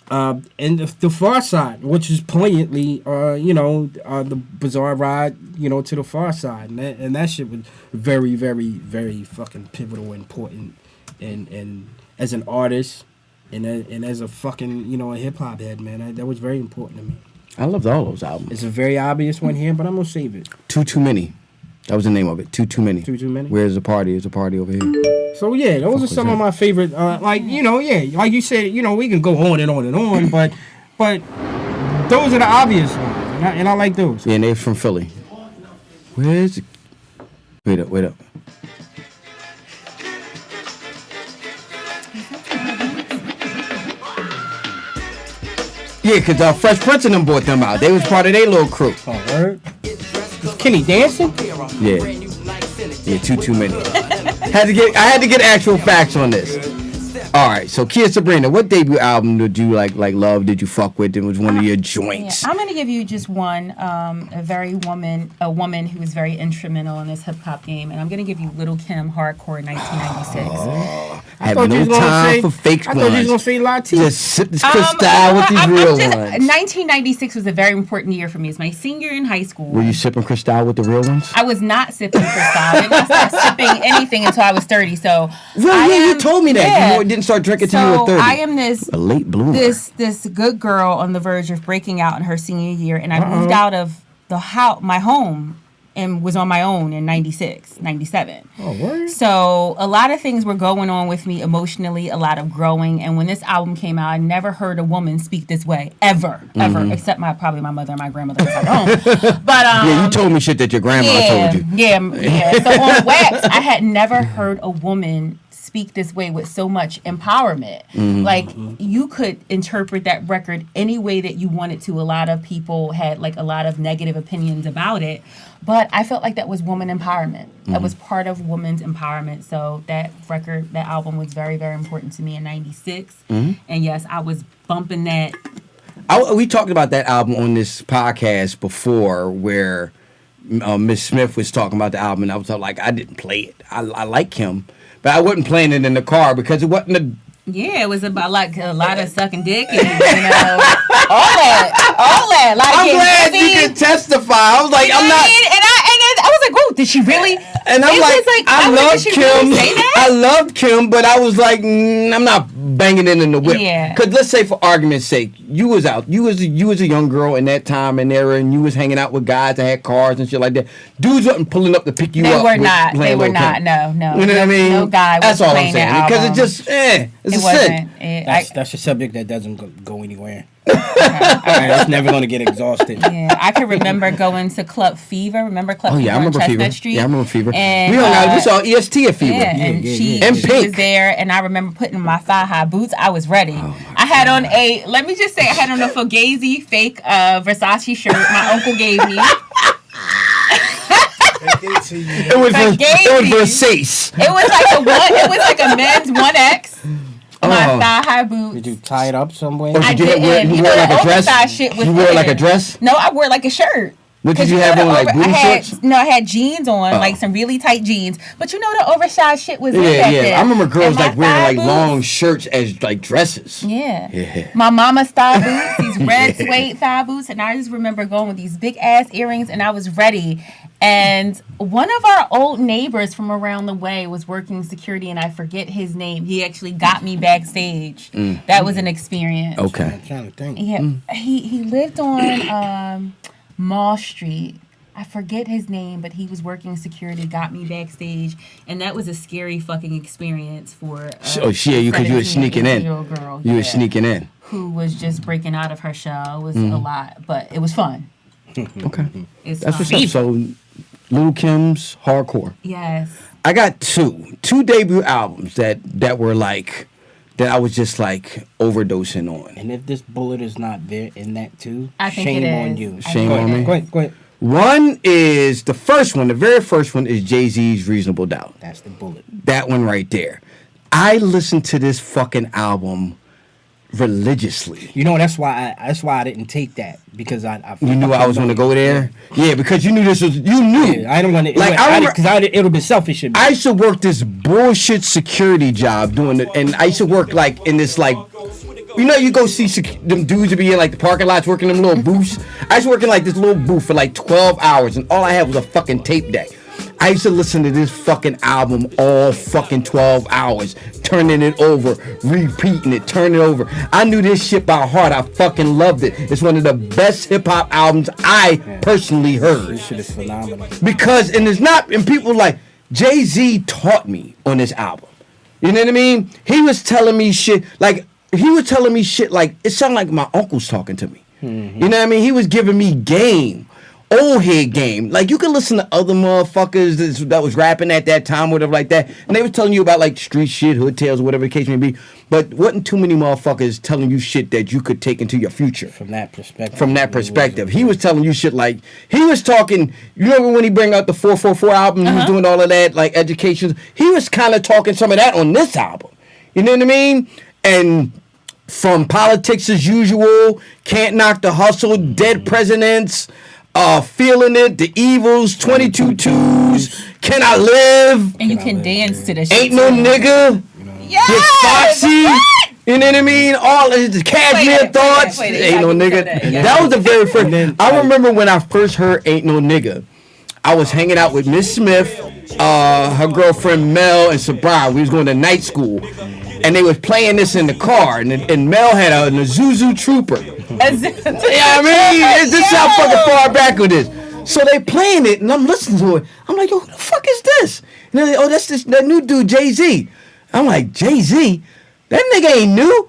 And the Far Side, which is poignantly, the bizarre ride, to the Far Side, and that shit was very, very, very fucking pivotal, important, and as an artist, and as a fucking, a hip hop head, man, that was very important to me. I loved all those albums. It's a very obvious one here, but I'm gonna save it. Too many. That was the name of it. Too many. Too many. Where's the party? There's a party over here. So yeah, those are some of my favorite. Like you said, we can go on and on and on, but those are the obvious ones, and I like those. Yeah, and they're from Philly. Where's? Wait up. Yeah, because Fresh Prince and them brought them out. They was part of their little crew. Oh, word. Kenny dancing? Yeah. Yeah, too many. I had to get actual facts on this. All right, so Kia Sabrina, what debut album did you like love? Did you fuck with? It was one of your joints. Yeah, I'm gonna give you just one. A woman who was very instrumental in this hip hop game, and I'm gonna give you Little Kim, Hardcore, 1996. I have no time for fake ones. I thought you was gonna say Latif. Just sip this Cristal with these real ones. 1996 was a very important year for me. It's my senior in high school. Were you sipping Cristal with the real ones? I was not sipping Cristal. I did not start sipping anything until I was 30. So you told me that. You didn't start drinking until you were 30. I am a late bloomer. This good girl on the verge of breaking out in her senior year, and I moved out of my home and was on my own in 96, 97. Oh, word? So a lot of things were going on with me emotionally, a lot of growing. And when this album came out, I never heard a woman speak this way, ever, except probably my mother and my grandmother was at home. But yeah, you told me shit that your grandma told you. Yeah. So on Wax, I had never heard a woman speak speak this way with so much empowerment. Like, you could interpret that record any way that you wanted to. A lot of people had like a lot of negative opinions about it, but I felt like that was woman empowerment. That was part of women's empowerment. So that record, that album was very, very important to me in '96. And yes, I was bumping that. We talked about that album on this podcast before, where Miss Smith was talking about the album, and I was like, I didn't play it. I like him, but I wasn't playing it in the car because it wasn't Yeah, it was about like a lot of sucking dick and all that. Like, I'm glad you can testify. I was like, I'm not. And I was like, whoa, did she really? And I'm like, I love Kim. Really say that? I loved Kim, but I was like, I'm not banging it in the whip. Yeah. Because let's say, for argument's sake, you was a young girl in that time and era, and you was hanging out with guys that had cars and shit like that. Dudes wasn't pulling up to pick you up. They were not. They were not. No. You know what I mean? No guy was That's all I'm playing saying. that Because album. it just, it's It a wasn't. sin. That's a subject that doesn't go anywhere. It's never going to get exhausted. Yeah, I can remember going to Club Fever. Remember Club Fever I remember on Chestnut Fever. Street? Yeah, I remember Fever. And, we saw EST at Fever. Yeah, and she And was Pink. there, and I remember putting my thigh-high boots. I was ready. I had on let me just say, I had on a Fugazi fake Versace shirt my uncle gave me. It was Versace. It was like a men's 1X. My thigh-high boots. Did you tie it up somewhere? Or I did you didn't. wear like a dress? Oversized shit was You wore in. like a dress? No, I wore like a shirt. What did you have on, like booty shorts? No, I had jeans on, like some really tight jeans. But you know the oversized shit was in back Yeah. then. I remember girls And my like wearing thigh like boots- long shirts as like dresses. Yeah. My mama's thigh boots, these red suede thigh boots, and I just remember going with these big ass earrings, and I was ready. And one of our old neighbors from around the way was working security, and I forget his name. He actually got me backstage. That was an experience. Okay. I'm trying to think. Yeah, he lived on Mall Street. I forget his name, but he was working security, got me backstage, and that was a scary fucking experience for. Because you were sneaking in. Girl, You were sneaking in. who was just breaking out of her shell. It was a lot, but it was fun. Okay. It's That's fun. what's up. So, Lil Kim's hardcore. Yes. I got two debut albums that were like, that I was just like overdosing on. And if this bullet is not there in that too, I think shame it on is. you. I Shame think on it me. is. Go ahead. One is the very first one is Jay-Z's Reasonable Doubt. That's the bullet. That one right there. I listened to this fucking album religiously. You know, that's why I didn't take that, because I You knew I was going to go there? Yeah, because you knew this was, you knew. Yeah, I don't want to, Like, because it would have been selfish of me. I used to work this bullshit security job doing it, and I used to work like in this like, you know, you go see them dudes to be in like the parking lots working them little booths. I used to work in like this little booth for like 12 hours, and all I had was a fucking tape deck. I used to listen to this fucking album all fucking 12 hours, turning it over, repeating it, turning it over. I knew this shit by heart. I fucking loved it. It's one of the best hip hop albums I personally heard. This shit is phenomenal. Because, and it's not, and people like, Jay-Z taught me on this album. You know what I mean? He was telling me shit, like, it sounded like my uncle's talking to me. You know what I mean? He was giving me game. Old head game. Like, you can listen to other motherfuckers that was rapping at that time, whatever like that, and they was telling you about like street shit, hood tales, whatever the case may be, but wasn't too many motherfuckers telling you shit that you could take into your future. From that perspective. He was telling you shit like, he was talking, you remember when he bring out the 444 album, he was doing all of that, like education, he was kind of talking some of that on this album. You know what I mean? And from Politics as Usual, Can't Knock the Hustle, Dead Presidents, Feeling It, The Evils, 22 Twos, Can I Live? And you can dance to the shit. Ain't No Nigga. Yes! Get Foxy. What? You know what I mean? All of the Cashmere Thoughts. Wait, Ain't No Nigga. That was the very first. I remember when I first heard Ain't No Nigga. I was hanging out with Miss Smith, her girlfriend Mel, and Sabra. We was going to night school. And they was playing this in the car. And Mel had a Zuzu Trooper. Yeah, I mean, this is how fucking far back it is. So they playing it, and I'm listening to it. I'm like, yo, who the fuck is this? And they're like, oh, that's that new dude, Jay-Z. I'm like, Jay-Z? That nigga ain't new.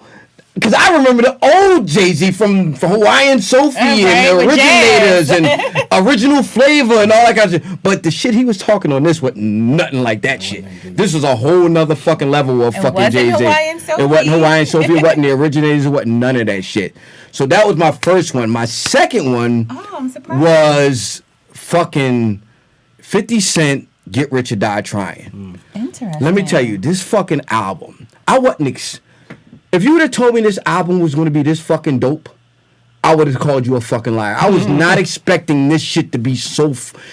Because I remember the old Jay-Z from Hawaiian Sophie and the Originators and Original Flavor and all that kind of shit. But the shit he was talking on this wasn't nothing like that shit. This was a whole nother fucking level of fucking Jay-Z. It wasn't Hawaiian Sophie. It wasn't the Originators. It wasn't none of that shit. So that was my first one. My second one was fucking 50 Cent, Get Rich or Die Trying. Interesting. Let me tell you, this fucking album, I wasn't... If you would have told me this album was going to be this fucking dope, I would have called you a fucking liar. I was not expecting this shit to be so...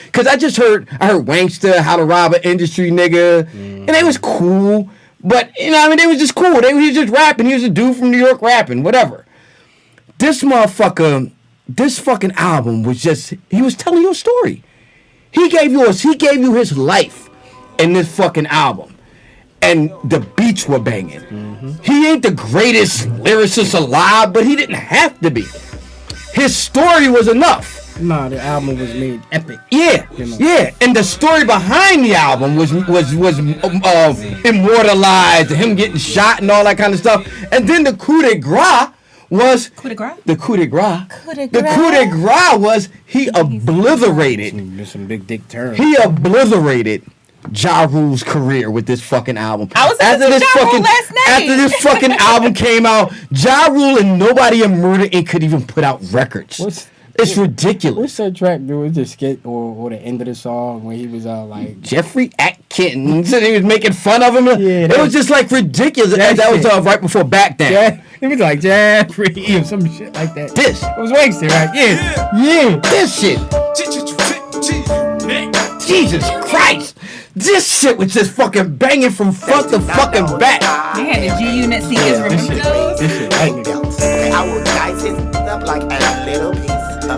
Because I heard Wankster, How to Rob an Industry Nigga, and it was cool. But, you know what I mean? They was just cool. He was just rapping. He was a dude from New York rapping, whatever. This motherfucker, this fucking album was just... He was telling you a story. He gave you his life in this fucking album. And the beats were banging. He ain't the greatest lyricist alive, but he didn't have to be. His story was enough. Nah, the album was made epic. Yeah, yeah. And the story behind the album was immortalized. Him getting shot and all that kind of stuff. And then the coup de grace was... Coup de grace? The coup de grace. Coup de The grace. coup de grace was he obliterated. There's some big dick turns. He obliterated Ja Rule's career with this fucking album. I was listening to Ja Rule last night. After this fucking album came out, Ja Rule and nobody in Murder Inc. could even put out records. It's ridiculous. What's that track, dude? Was the skit or the end of the song when he was like... Jeffrey Atkins, and he was making fun of him. Yeah, it was just like ridiculous. That was right before Back Down. It was like Jeffrey or some shit like that. This. It was Wankster, right? Yeah. This shit. Jesus Christ. This shit was just fucking banging from front to fucking back. They had the G Unit seekers. Remember those? I would dice his up like a little piece.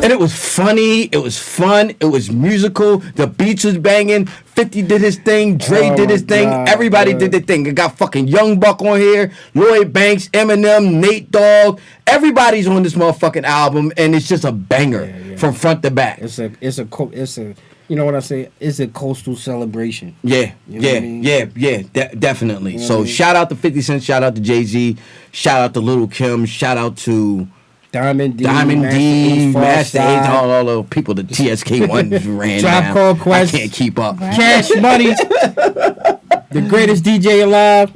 And it was funny, it was fun, it was musical, the beats was banging, 50 did his thing, Dre did his thing, everybody did their thing. It got fucking Young Buck on here, Lloyd Banks, Eminem, Nate Dogg, everybody's on this motherfucking album, and it's just a banger from front to back. It's a you know what I say? It's a coastal celebration. Yeah, you know what I mean? Definitely. You know So shout out to 50 Cent, shout out to Jay-Z, shout out to Lil' Kim, shout out to Diamond D, Master Eiht, all the people the TSK1 ran Tribe down. Called Quest. I can't keep up. Cash Money, the greatest DJ alive.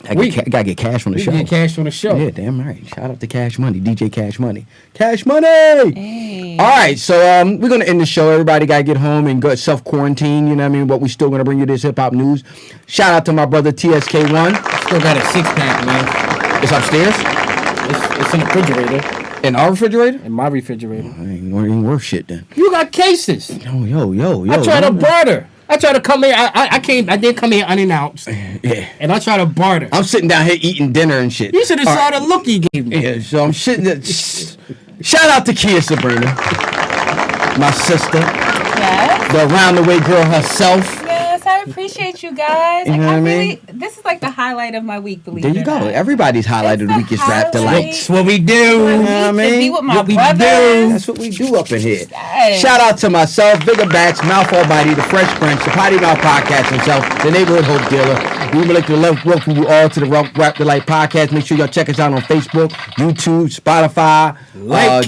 I gotta get Cash on the show. Get Cash on the show. Yeah, damn right. Shout out to Cash Money, DJ Cash Money. Cash Money! Hey. All right, so we're going to end the show. Everybody got to get home and go self-quarantine, you know what I mean? But we still going to bring you this hip-hop news. Shout out to my brother TSK1. Still got a 6-pack, man. It's upstairs? It's in the refrigerator. In our refrigerator? In my refrigerator. Ain't worth shit then. You got cases. Yo. I tried to barter. I tried to come here. I did come here unannounced. Yeah. And I tried to barter. I'm sitting down here eating dinner and shit. You should have saw the look he gave me. Yeah, so I'm sitting there. Shout out to Kia Sabrina, my sister, the around the way girl herself. Yes, I appreciate you guys. You know what I mean? This is like the highlight of my week, believe There it you or go. not. Everybody's highlight of the week is Rap Delites. That's what we do. You know what I mean? To be with my What we brothers. do. That's what we do up in here. Yes. Shout out to myself, Bigger Bats, Mouth All Body, The Fresh Prince, the Potty Mouth Podcast himself, the Neighborhood Hope Dealer. We would like to welcome you all to the Rap Delight Podcast. Make sure y'all check us out on Facebook, YouTube, Spotify,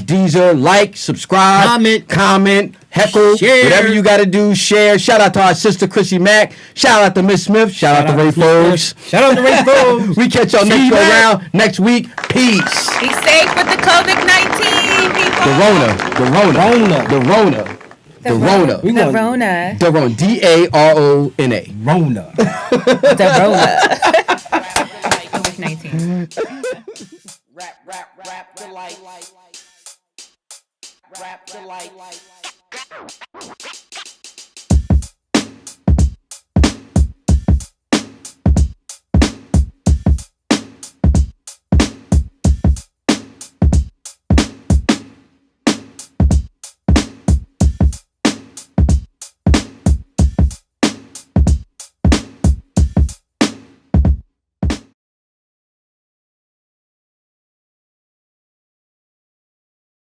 Deezer. Subscribe, comment, heckle, share. whatever you got to do, share. Shout out to our sister, Chrissy Mack. Shout out to Miss Smith. Shout out to Ray Forbes. Shout out to Ray Forbes. We catch y'all next go around next week. Peace. Be safe with the COVID-19, people. The Rona. The Rona. D-A-R-O-N-A. Rona. The Rona. COVID-19. Rap Delites. Rap Delites.